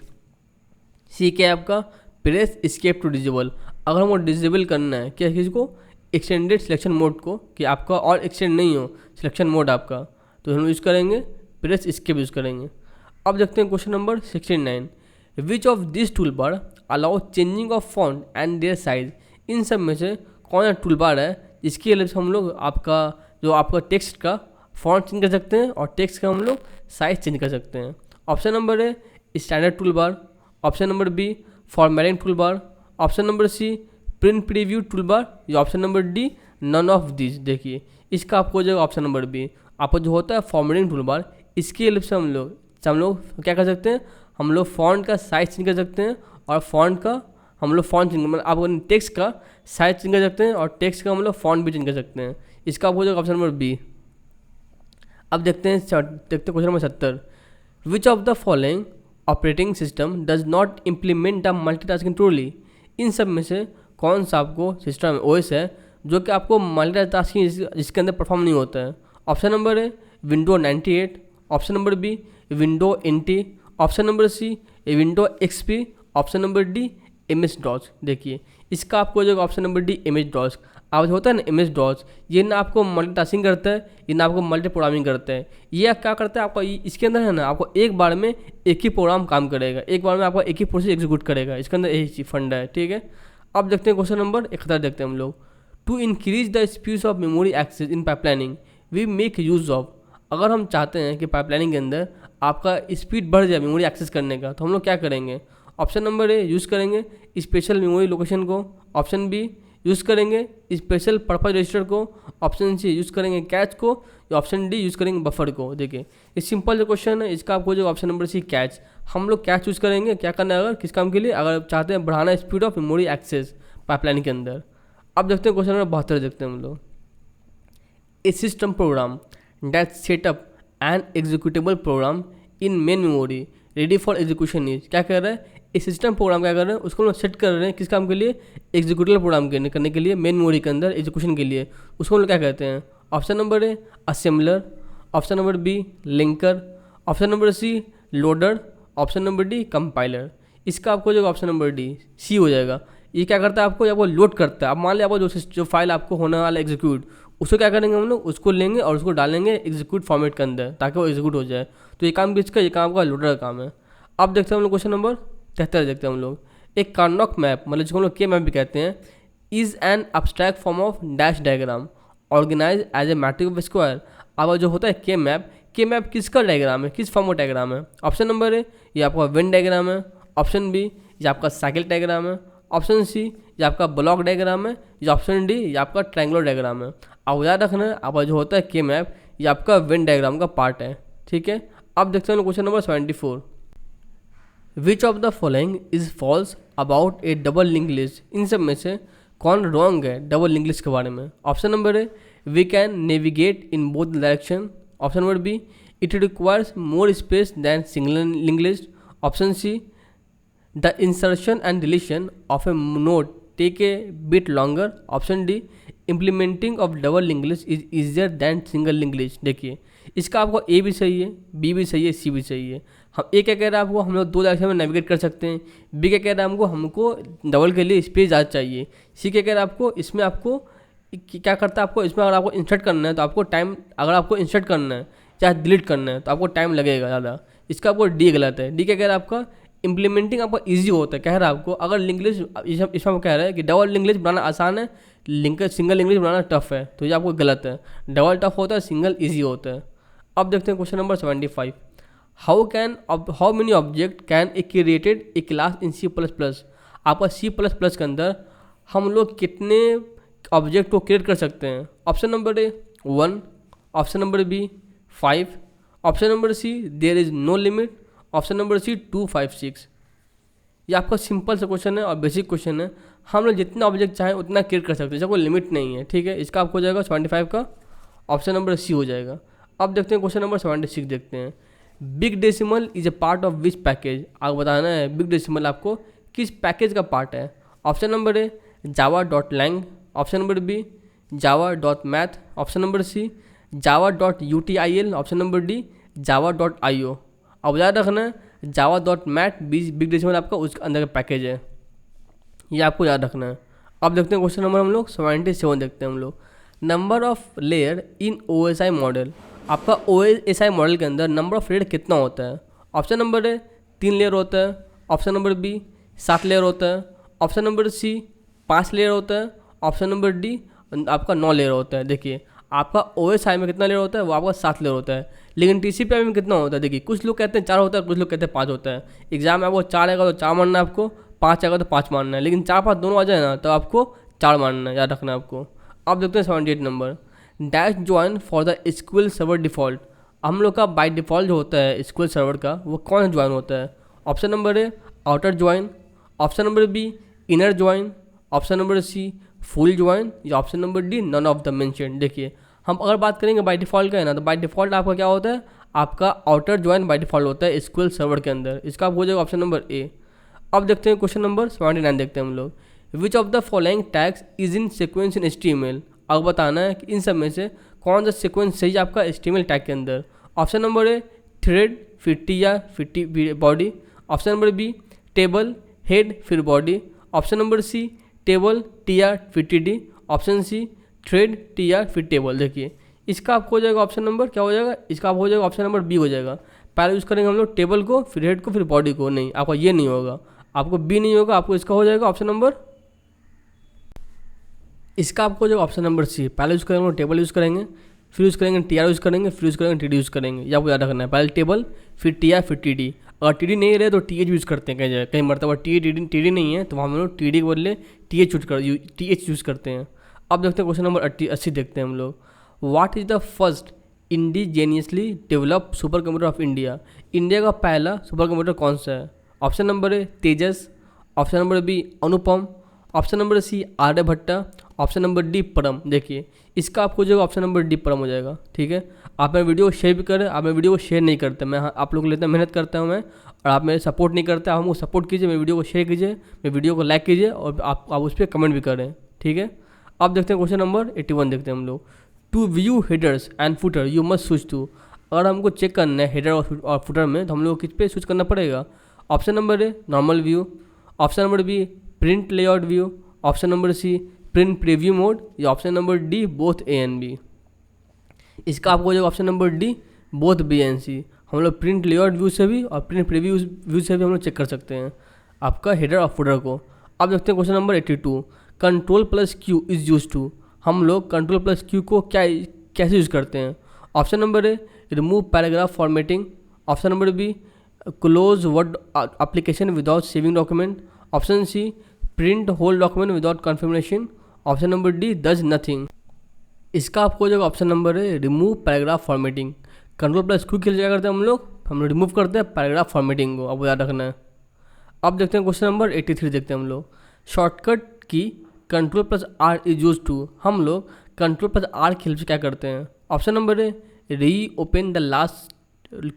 सी क्या है आपका, प्रेस एस्केप टू डिजेबल। अगर हमको डिजेबल करना है क्या चीज़ को, एक्सटेंडेड सिलेक्शन मोड को, कि आपका और एक्सटेंड नहीं हो सिलेक्शन मोड आपका, तो हम यूज़ करेंगे प्रेस एस्केप यूज़ करेंगे। अब देखते हैं question number 69, which of this toolbar allow changing of font and their size. इन सब में से कौन सा टूल बार है जिसकी हेल्प से हम लोग आपका टेक्स्ट का फॉन्ट चेंज कर सकते हैं और टेक्स्ट का हम लोग साइज चेंज कर सकते हैं। Option number A standard tool bar, option number B formatting tool bar, option number C print preview toolbar, या option number D none of this. देखिए इसका आपको हो जाएगा ऑप्शन नंबर बी। आपको जो होता है फॉर्मेटिंग टूल बार, इसकी हेल्प से हम लोग क्या कर सकते हैं, हम लोग फॉन्ट का साइज चेंज कर सकते हैं और फॉन्ट चेंज मतलब आप टेक्स्ट का साइज चेंज कर सकते हैं और टेक्स्ट का हम लोग फॉन्ट भी चेंज कर सकते हैं। इसका आपको हो जाएगा ऑप्शन नंबर बी। अब देखते हैं question number 70, which of the following operating system does not implement the multitasking truly. इन सब में से कौन सा आपको सिस्टम ओएस है जो कि आपको मल्टीटास्किंग जिसके अंदर परफॉर्म नहीं होता है। Option number A Window 98, option number B Window NT, option number C Window XP, option number D MS-DOS। देखिए इसका आपको जो ऑप्शन नंबर डी MS-DOS। अब होता है ना MS-DOS, ये ना आपको मल्टीटास्किंग करता है, ये ना आपको मल्टी प्रोग्रामिंग करता है। ये क्या करता है आपको, इसके अंदर है ना आपको एक बार में एक ही प्रोग्राम काम करेगा, एक बार में आपको एक ही प्रोसेस एग्जीक्यूट करेगा। इसके अंदर यही फंडा है, ठीक है। अब देखते हैं क्वेश्चन नंबर 71 देखते हैं हम लोग, to increase the speed of memory access in pipelining we make use of. अगर हम चाहते हैं कि पाइपलाइनिंग के अंदर आपका स्पीड बढ़ जाए मेमोरी एक्सेस करने का, तो हम लोग क्या करेंगे। ऑप्शन नंबर ए यूज़ करेंगे स्पेशल मेमोरी लोकेशन को, ऑप्शन बी यूज़ करेंगे स्पेशल पर्पज रजिस्टर को, ऑप्शन सी यूज़ करेंगे कैच को, या ऑप्शन डी यूज़ करेंगे बफर को। देखिए ये सिंपल जो क्वेश्चन है, इसका आपको जो ऑप्शन नंबर सी कैच, हम लोग कैच यूज़ करेंगे। क्या करना है, अगर किस काम के लिए, अगर चाहते हैं बढ़ाना speed of memory access pipeline के अंदर। अब देखते हैं क्वेश्चन नंबर 72 देखते हैं हम लोग, a system program that setup an executable program in main memory ready for execution is. क्या कर रहा है, इस सिस्टम प्रोग्राम क्या कर रहे हैं, उसको हम लोग सेट कर रहे हैं किस काम के लिए, एग्जीक्यूटेबल प्रोग्राम करने के लिए, मेन मेमोरी के अंदर एग्जीक्यूशन के लिए। उसको हम लोग क्या कहते हैं। Option number A assembler, option number B linker, option number C loader, option number D compiler. इसका आपको जो ऑप्शन नंबर डी सी हो जाएगा। ये क्या करता है, आपको लोड करता है। अब मान लिया आपको जो फाइल आपको होने वाला एग्जीक्यूट, उसको क्या करेंगे हम लोग, उसको लेंगे और उसको डालेंगे एग्जीक्यूट फॉर्मेट के अंदर ताकि वो एग्जीक्यूट हो जाए। तो ये काम किसका, ये काम आपका लोडर का काम है। अब देखते हैं हम लोग क्वेश्चन नंबर 73 देखते हैं हम लोग, एक कार्नोक मैप मतलब जिसको हम लोग के मैप भी कहते हैं, is an abstract form of dash diagram organize as a matrix of square. अब जो होता है के मैप किसका डायग्राम है, किस फॉर्म का डायग्राम है। ऑप्शन नंबर ए ये आपका वेन डायग्राम है, ऑप्शन बी ये आपका साइकिल डायग्राम है, ऑप्शन सी ये आपका ब्लॉक डायग्राम है, या ऑप्शन डी ये आपका ट्रायंगुलर डायग्राम है। अब याद रखना है, अब जो होता है के मैप ये आपका वेन डायग्राम का पार्ट है, ठीक है। अब देखते हैं question number 74, which of the following is false about a double link list. इन सब में से कौन रॉन्ग है डबल लिंक लिस्ट के बारे में। Option number A we can navigate in both direction, option number B it requires more space than single link list, option C the insertion and deletion of a node take a bit longer, option D implementing of double link list is easier than single link list. देखिए इसका आपको ए भी सही है, बी भी सही है, सी भी सही है। हम ए क्या कह रहा है आपको, हम लोग दो डायरेक्शन में नेविगेट कर सकते हैं। बी क्या कह रहा है हमको डबल के लिए स्पेस ज़्यादा चाहिए। सी क्या कह रहा है आपको, इसमें आपको क्या करता है, आपको इसमें अगर आपको इंसर्ट करना है तो आपको टाइम, अगर आपको इंसर्ट करना है चाहे डिलीट करना है तो आपको टाइम लगेगा ज़्यादा। इसका आपको डी गलत है। डी क्या कह रहा है आपका इम्प्लीमेंटिंग आपका ईजी होता है। कह रहा है आपको अगर लिंक लिस्ट इसमें कह रहा है कि डबल लिंक लिस्ट बनाना आसान है, सिंगल लिंक लिस्ट बनाना टफ है, तो ये आपको गलत है। डबल टफ होता है, सिंगल ईजी होता है। अब देखते हैं question number 75, how many object can a created a class in C++। आपका C++ के अंदर हम लोग कितने ऑब्जेक्ट को क्रिएट कर सकते हैं। Option number A 1, option number B 5, option number C there is no limit, option number C 2, 5, 6। ये आपका सिंपल सा क्वेश्चन है और बेसिक क्वेश्चन है। हम लोग जितना ऑब्जेक्ट चाहें उतना क्रिएट कर सकते हैं, इसका कोई लिमिट नहीं है, ठीक है। इसका आपको हो जाएगा 75 का ऑप्शन नंबर सी हो जाएगा। अब देखते हैं क्वेश्चन नंबर 76 देखते हैं, big decimal is a part of which package. आपको बताना है बिग डेसिमल आपको किस पैकेज का पार्ट है। Option number A java.lang, option number B java.math, option number C java.util, option number D java.io। अब याद रखना है java.math बिग डेसिमल आपका उसके अंदर का पैकेज है, ये आपको याद रखना है। अब देखते हैं क्वेश्चन नंबर हम लोग 77 देखते हैं हम लोग, number of layer in OSI model. आपका OSI मॉडल के अंदर नंबर ऑफ लेयर कितना होता है? ऑप्शन नंबर ए 3 लेयर होता है, ऑप्शन नंबर बी 7 लेयर होता है, ऑप्शन नंबर सी 5 लेयर होता है, ऑप्शन नंबर डी आपका 9 लेयर होता है। देखिए आपका OSI में कितना लेयर होता है? वो आपका 7 लेयर होता है। लेकिन TCP/IP में कितना होता है? देखिए कुछ लोग कहते हैं 4 होता है, कुछ लोग कहते हैं 5 होता है। एग्जाम में आपको 4 आएगा तो 4 मानना है आपको, 5 आएगा तो 5 मानना है, लेकिन 4-5 दोनों आ जाए ना तो आपको 4 मानना है, याद रखना है आपको। अब देखते हैं 78 number, dash join for the SQL server default. हम लोग का बाय डिफ़ॉल्ट जो होता है SQL सर्वर का, वो कौन ज्वाइन होता है? Option number A outer join, option number B inner join, option number C full join, या option number D none of the mention. देखिए हम अगर बात करेंगे बाय डिफ़ॉल्ट का है ना, तो बाय डिफ़ॉल्ट आपका क्या होता है? आपका आउटर ज्वाइन बाय डिफ़ॉल्ट होता है SQL सर्वर के अंदर। इसका हो जाएगा ऑप्शन नंबर ए। अब देखते हैं क्वेश्चन नंबर 79 देखते हैं हम लोग। Which of the following tags is in sequence in HTML। अब बताना है कि इन सब में से कौन सा सिक्वेंस सही है आपका HTML टैग के अंदर। ऑप्शन नंबर ए थ्रेड फिर टी या फिर T body, option number B table head फिर body, option number C table T या फिर TD, option C thread T या फिर टेबल। देखिए इसका आपको हो जाएगा ऑप्शन नंबर क्या हो जाएगा? इसका आप हो जाएगा ऑप्शन नंबर बी हो जाएगा। पहले यूज़ करेंगे हम लोग टेबल को, फिर हेड को, फिर बॉडी को। नहीं, आपका ये नहीं होगा, आपको बी नहीं होगा, आपको इसका हो जाएगा ऑप्शन नंबर, इसका आपको जो ऑप्शन नंबर सी। पहले यूज़ करेंगे टेबल यूज़ करेंगे, फिर यूज़ करेंगे TR यूज़ करेंगे, फिर यूज़ करेंगे TD यूज़ करेंगे। ये आपको याद रखना है, पहले टेबल फिर TR फिर TD। अगर TD नहीं रहे तो TH यूज़ करते हैं कहीं जगह, कहीं मरतबा TD नहीं है तो वहाँ हम लोग TD के बदले TH यूज़ करते हैं। अब देखते हैं क्वेश्चन नंबर 80 देखते हैं हम लोग। What is the first indigenously develop super computer of India. India का पहला सुपर कंप्यूटर कौन सा है? Option number A Tejas, option number B Anupam, option number C Aryabhatta, option number D Param. देखिए इसका आपको जो ऑप्शन नंबर डी परम हो जाएगा। ठीक है, आप मेरे वीडियो को शेयर भी करें, आप मेरे वीडियो को शेयर नहीं करते, मैं आप लोग लेते मेहनत करता हूँ मैं, और आप मेरे सपोर्ट नहीं करते। आप हमको सपोर्ट कीजिए, मेरे वीडियो को शेयर कीजिए, मेरे वीडियो को लाइक कीजिए, और आप उस पर कमेंट भी करें। ठीक है, अब देखते हैं क्वेश्चन नंबर 81 देखते हैं हम लोग। To view headers and footer you must switch to. अगर हमको चेक करना है हेडर और फुटर में, तो हम लोग किस पे स्विच करना पड़ेगा? Option number A normal view, option number B print layout view, option number C print preview mode, या option number D both A and B। इसका आपको जो option number D both B and C। हम लोग प्रिंट लेआउट व्यू से भी और प्रिंट प्रीव्यू व्यू से भी हम लोग चेक कर सकते हैं आपका हेडर और फुटर को। अब देखते हैं question number 82, control plus Q is use to. हम लोग कंट्रोल प्लस Q को कैसे यूज़ करते हैं? Option number A remove paragraph formatting, option number B close Word application without saving document, option C print whole document without confirmation, option number D does nothing. इसका आपको जो ऑप्शन नंबर है remove paragraph formatting. Control plus Q के लिए क्या करते हैं हम लोग रिमूव करते हैं पैराग्राफ फॉर्मेटिंग को, अब याद रखना है। अब देखते हैं क्वेश्चन नंबर 83 देखते हैं हम लोग। शॉर्टकट की control plus R is use to. हम लोग कंट्रोल प्लस R की हेल्प से क्या करते हैं? Option number A reopen the last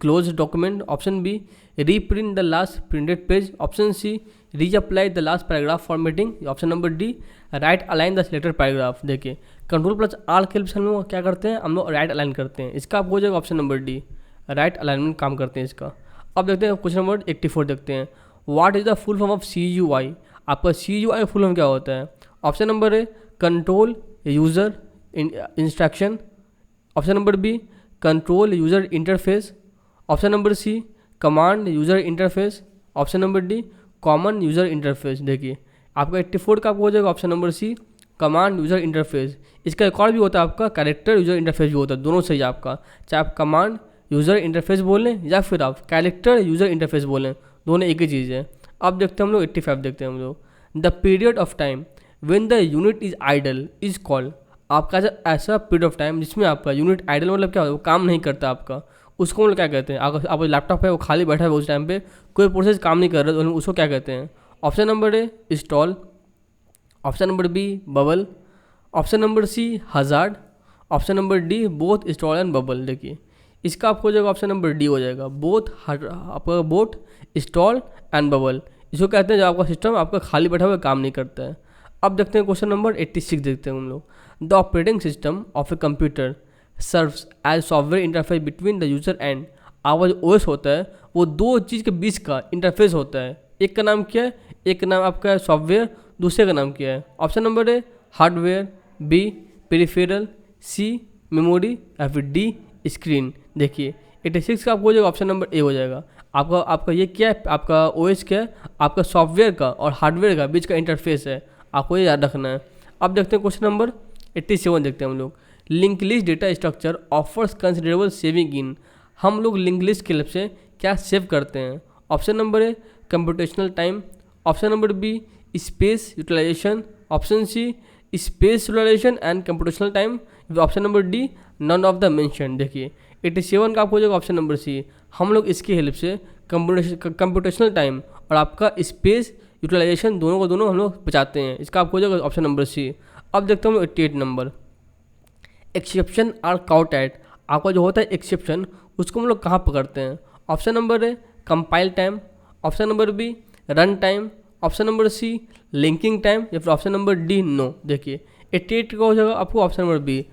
close document, option B reprint the last printed page, option C reapply the last paragraph formatting, option number D right align the selected paragraph. देखिए कंट्रोल प्लस R के हेल्प से हम लोग क्या करते हैं? हम लोग राइट अलाइन करते हैं। इसका आपको हो जाएगा option number D, right alignment काम करते हैं इसका। अब देखते हैं क्वेश्चन नंबर 84 देखते हैं। What is the full form of CUI। आपका CUI फुल फॉर्म क्या होता है? Option number A control user instruction, option number B control user interface, option number C command user interface, option number D common user interface. देखिए आपका 84 का आपको हो जाएगा option number C command user interface. इसका एक और भी होता है आपका कैरेक्टर यूज़र इंटरफेस भी होता है, दोनों सही है आपका। चाहे आप कमांड यूज़र इंटरफेस बोलें या फिर आप कैरेक्टर यूज़र इंटरफेस बोलें, दोनों एक ही चीज़ है। अब देखते हैं हम लोग 85 देखते हैं हम लोग। The period of time when the unit is idle is called. आपका ऐसा पीरियड ऑफ टाइम जिसमें आपका यूनिट आइडल मतलब क्या होता है? वो काम नहीं करता आपका, उसको हम लोग क्या कहते हैं? अगर आप लैपटॉप है वो खाली बैठा है, उस टाइम पे कोई प्रोसेस काम नहीं कर रहा है, तो उसको क्या कहते हैं? Option number A install, option number B bubble, option number C hazard, option number D both install and bubble. देखिए इसका आपको हो जाएगा ऑप्शन नंबर डी हो जाएगा, आपका बोथ इंस्टॉल एंड बबल। इसको कहते हैं जब आपका सिस्टम आपका खाली बैठा हुआ काम नहीं करता है। अब देखते हैं क्वेश्चन नंबर 86 देखते हैं हम लोग। The operating system of a computer serves as software interface between the user and. आपका जो OS होता है वो दो चीज़ के बीच का इंटरफेस होता है। एक का नाम क्या है? एक का नाम आपका है सॉफ्टवेयर, दूसरे का नाम क्या है? Option number A hardware, B peripheral, C memory, या फिर डी स्क्रीन। देखिए 86 का आपको हो जाएगा ऑप्शन नंबर ए हो जाएगा। आपका आपका ये क्या है, आपका ओएस क्या है, आपका सॉफ्टवेयर का और हार्डवेयर का बीच का इंटरफेस है, आपको ये याद रखना है। अब देखते हैं क्वेश्चन नंबर 87 देखते हैं हम लोग। Link list data structure offers considerable saving in. हम लोग लिंक लिस्ट की हेल्प से क्या सेव करते हैं? Option number A computational time, option number B space utilization, option C space utilization and computational time, option number D none of the mention. देखिए 87 का आपको हो जाएगा ऑप्शन नंबर सी। हम लोग इसकी हेल्प से कंप्यूटेशनल टाइम और आपका स्पेस यूटिलाइजेशन दोनों को दोनों हम लोग बचाते हैं। इसका आपको हो जाएगा ऑप्शन नंबर सी। अब देखते हैं हम लोग 88 number. Exception are caught at. आपका जो होता है एक्सेप्शन उसको हम लोग कहाँ पकड़ते हैं? Option number A compile time, option number B run time, option number C linking time या फिर ऑप्शन नंबर डी नो। देखिए 88 का हो जाएगा आपको ऑप्शन नंबर बी।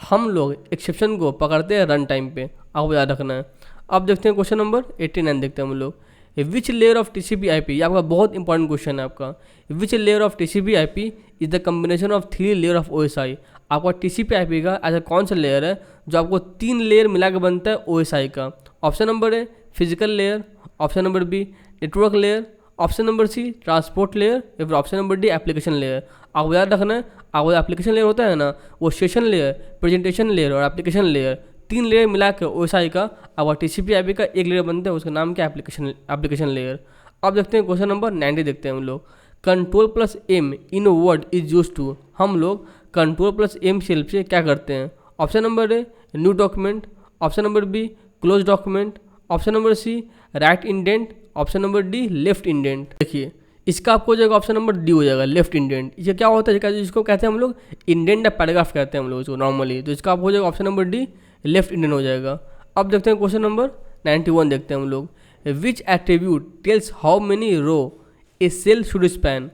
हम लोग एक्सेप्शन को पकड़ते हैं रन टाइम पे, आपको याद रखना है। अब देखते हैं क्वेश्चन नंबर 89 देखते हैं हम लोग। Which layer of TCP IP, ये आपका बहुत इंपॉर्टेंट क्वेश्चन है आपका। Which layer of TCP IP is the combination of 3 layer of OSI. आपका टीसीपी आईपी का ऐसा कौन सा लेयर है जो आपको 3 लेयर मिला के बनता है ओएसआई का? Option number A physical layer, option number B network layer, option number C transport layer या फिर option number D application layer. आपको याद रखना है, आपको एप्लीकेशन लेयर होता है ना, वो सेशन लेयर, प्रेजेंटेशन लेयर और एप्लीकेशन लेयर, 3 लेयर मिला के ओएसआई का आपका टीसीपी आईपी का एक लेयर बनता है, उसका नाम क्या? Application layer. अब देखते हैं क्वेश्चन नंबर 90 देखते हैं हम लोग। Control plus M in Word is use to. हम लोग कंट्रोल प्लस एम की हेल्प से क्या करते हैं? Option number A new document, option number B close document, option number C right indent, option number D left indent. देखिए इसका आपको हो जाएगा ऑप्शन नंबर डी हो जाएगा लेफ्ट इंडेंट। ये क्या होता है, जिसको कहते हैं हम लोग इंडेंट या पैराग्राफ कहते हैं हम लोग इसको नॉर्मली, तो इसका आपको हो जाएगा option number D left indent हो जाएगा। अब देखते हैं क्वेश्चन नंबर 91 देखते हैं हम लोग। Which attribute tells how many row a cell should span.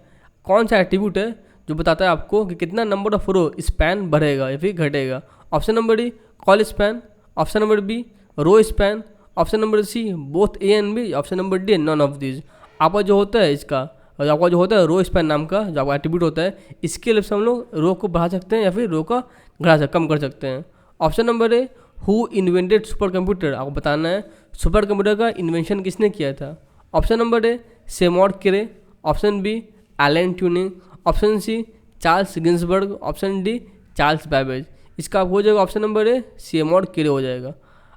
कौन सा एट्रीब्यूट है जो बताता है आपको कि कितना नंबर ऑफ रो स्पैन बढ़ेगा या फिर घटेगा? Option number D col span, option number B row span, option number C both A and B, option number D none of this. आपका जो होता है इसका, आपका जो होता है रो स्पैन नाम का जो आपका एट्रीब्यूट होता है, इसके लिए हम लोग रो को बढ़ा सकते हैं या फिर रो का कम कर सकते हैं। Option number A who invented super computer. आपको बताना है सुपर कंप्यूटर का इन्वेंशन किसने किया था? Option number A Seymour Cray, option B Alan Turing, option C Charles Ginsberg, option D Charles Babbage. इसका हो जाएगा ऑप्शन नंबर ए सेमोड क्रे हो जाएगा।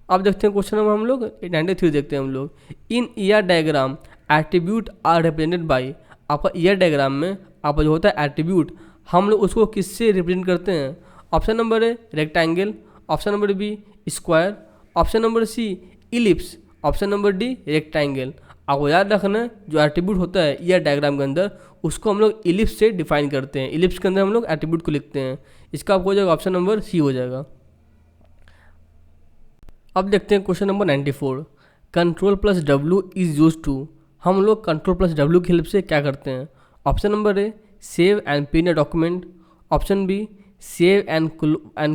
अब देखते हैं क्वेश्चन नंबर हम लोग 93 देखते हैं हम लोग। In ER diagram attribute are represented by. आपका ईयर डायग्राम में आपका जो होता है एट्रीब्यूट, हम लोग उसको किससे रिप्रेजेंट करते हैं? Option number A rectangle, option number B square, option number C ellipse, option number D rectangle. आपको याद रखना है जो एट्रीब्यूट होता है ईयर डायग्राम के अंदर उसको हम लोग इलिप्स से डिफाइन करते हैं। इलिप्स के अंदर हम लोग एट्रीब्यूट को लिखते हैं। इसका आपको हो जाएगा ऑप्शन नंबर सी हो जाएगा। अब देखते हैं question number 94। Control plus W is use to. हम लोग कंट्रोल प्लस डब्ल्यू की हेल्प से क्या करते हैं? Option number A save and pin a document, option B save and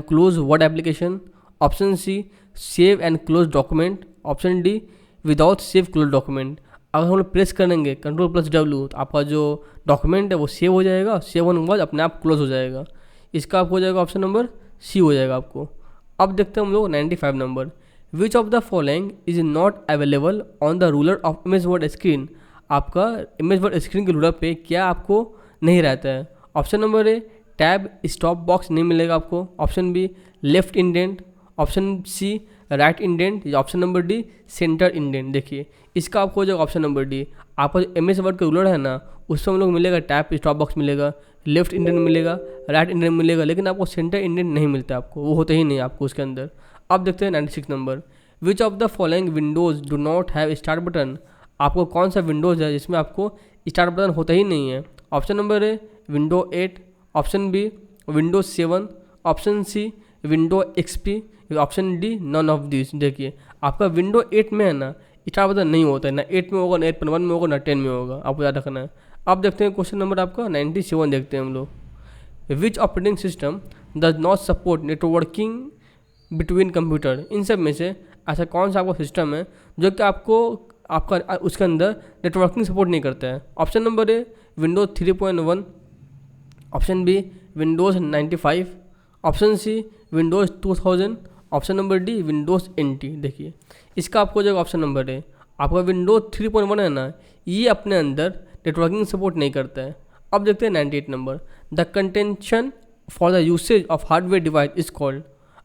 close Word application, option C save and close document, option D without save close document. अगर हम लोग प्रेस करेंगे कंट्रोल प्लस डब्ल्यू तो आपका जो डॉक्यूमेंट है वो सेव हो जाएगा, सेव होने के बाद अपने आप क्लोज हो जाएगा। इसका आपको हो जाएगा ऑप्शन नंबर सी हो जाएगा आपको। अब देखते हैं हम लोग 95 number. Which of the following is not available on the ruler of image word screen. आपका इमेज वर्ड स्क्रीन के रूलर पे क्या आपको नहीं रहता है? Option number A tab stop box नहीं मिलेगा आपको, option B left indent, option C right indent या option number D centre indent. देखिए इसका आपको हो जाएगा ऑप्शन नंबर डी। आपका जो एम एस वर्ड का रूलर है ना उसमें हम लोग मिलेगा टैब स्टॉप बॉक्स मिलेगा, लेफ्ट इंडेंट मिलेगा, राइट इंडेंट मिलेगा, लेकिन आपको सेंटर इंडेंट नहीं मिलता, आपको वो होता ही नहीं आपको उसके अंदर। अब देखते हैं 96 number. Which of the following Windows do not have start button. आपको कौन सा विंडोज़ है जिसमें आपको स्टार्ट बटन होता ही नहीं है? Option number A Window 8, option B Windows 7, option C Window XP, option D none of this. देखिए आपका विंडो 8 में है ना स्टार्ट बटन नहीं होता है, ना 8 में होगा, ना 8.1 में होगा, ना 10 में होगा, आपको याद रखना है। अब देखते हैं क्वेश्चन नंबर आपका 97 देखते हैं हम लोग। Which operating system does not support networking between computer. इन सब में से ऐसा कौन सा आपका सिस्टम है जो कि आपका उसके अंदर नेटवर्किंग सपोर्ट नहीं करता है? Option number A Windows 3.1, option B Windows 95, option C Windows 2000, option number D Windows NT। देखिए इसका आपको जो ऑप्शन नंबर है, आपका विंडोज 3.1 है ना, ये अपने अंदर नेटवर्किंग सपोर्ट नहीं करता है। अब देखते हैं 98 number, the contention for the usage of hardware device is called.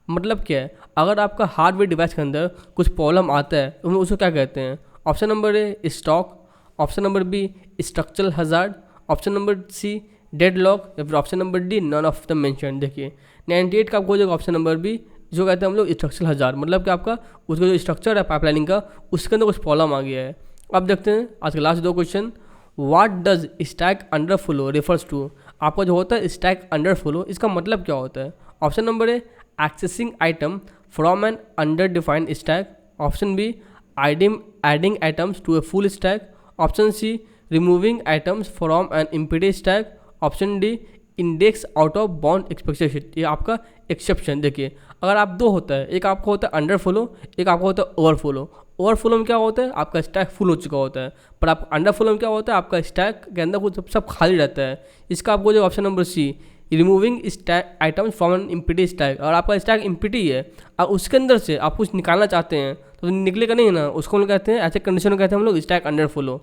मतलब क्या है, अगर आपका हार्डवेयर डिवाइस के अंदर कुछ प्रॉब्लम आता है तो उसको क्या कहते हैं? Option number A stock, option number B structural hazard, option number C deadlock, या फिर option number D none of the mention. देखिए 98 का आपको जो ऑप्शन नंबर बी जो कहते हैं हम लोग स्ट्रक्चरल हजार्ड, मतलब कि आपका उसका जो स्ट्रक्चर है पाइपलाइनिंग का उसके अंदर कुछ प्रॉब्लम आ गया है। अब देखते हैं आज के लास्ट दो question. What does stack underflow refers to. आपका जो होता है स्टैक अंडर फ्लो, इसका मतलब क्या होता है? Option number A accessing item from an undefined stack, option B adding items to a full stack, option C removing items from an empty stack, option D index out of bound expectation. ये आपका एक्सेप्शन। देखिए अगर आप दो होता है, एक आपका होता है अंडर फ्लो, एक आपका होता है ओवर फ्लो। ओवर फ्लो में क्या होता है, आपका स्टैक फुल हो चुका होता है, पर आप अंडर फ्लो में क्या होता है, आपका स्टैक के अंदर कुछ सब खाली रहता है। इसका आपको जो option number C removing stack items from an empty stack, और आपका स्टैक एम्प्टी है और उसके अंदर से आप कुछ निकालना चाहते हैं तो निकलेगा नहीं ना, उसको हम लोग कहते हैं, ऐसे कंडीशन में कहते हैं हम लोग स्टैक अंडर फ्लो।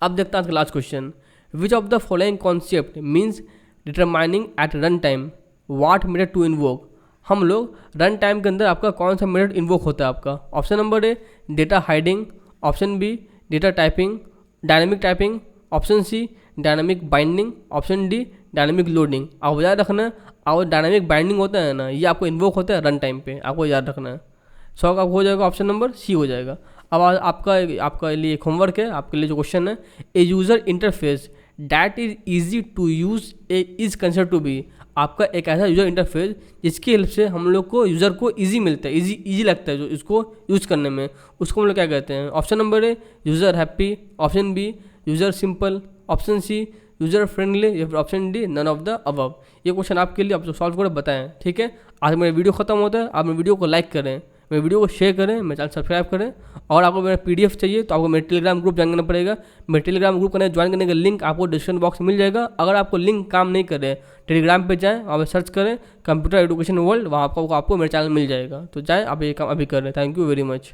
अब देखते हैं आज का last question. Which of the following concept means determining at run time what method to invoke. हम लोग रन टाइम के अंदर आपका कौन सा मेथड इन्वोक होता है आपका? Option number A data hiding, option B data typing dynamic typing, option C dynamic binding, option D dynamic loading. आपको याद रखना है, और डायनेमिक बाइंडिंग होता है ना, ये आपको इन्वोक होता है रन टाइम पे, आपको याद रखना है। सो का हो जाएगा ऑप्शन नंबर सी हो जाएगा। अब आपका लिए एक होमवर्क है, आपके लिए जो क्वेश्चन है, a user interface that is easy to use is consider to be. आपका एक ऐसा यूज़र इंटरफेस जिसकी हेल्प से हम लोग को यूज़र को इजी मिलता है, इजी लगता है जो इसको यूज़ करने में, उसको हम लोग क्या कहते हैं? Option number A user happy, option B user simple, option C user friendly, या फिर option D none of the above. ये क्वेश्चन आपके लिए आप सॉल्व कर बताएं। ठीक है, आज मेरा वीडियो खत्म होता है। आप मेरे वीडियो को लाइक करें, मेरे वीडियो को शेयर करें, मेरे चैनल सब्सक्राइब करें, और आपको मेरा PDF चाहिए तो आपको मेरे टेलीग्राम ग्रुप ज्वाइन करना पड़ेगा। मेरे टेलीग्राम ग्रुप ज्वाइन करने का लिंक आपको डिस्क्रिप्शन बॉक्स में मिल जाएगा। अगर आपको लिंक काम नहीं करे, टेलीग्राम पे जाएं, वहाँ पर सर्च करें कंप्यूटर एजुकेशन वर्ल्ड, वहाँ आपको मेरे चैनल मिल जाएगा। तो जाएँ, आप ये काम अभी करें। Thank you very much.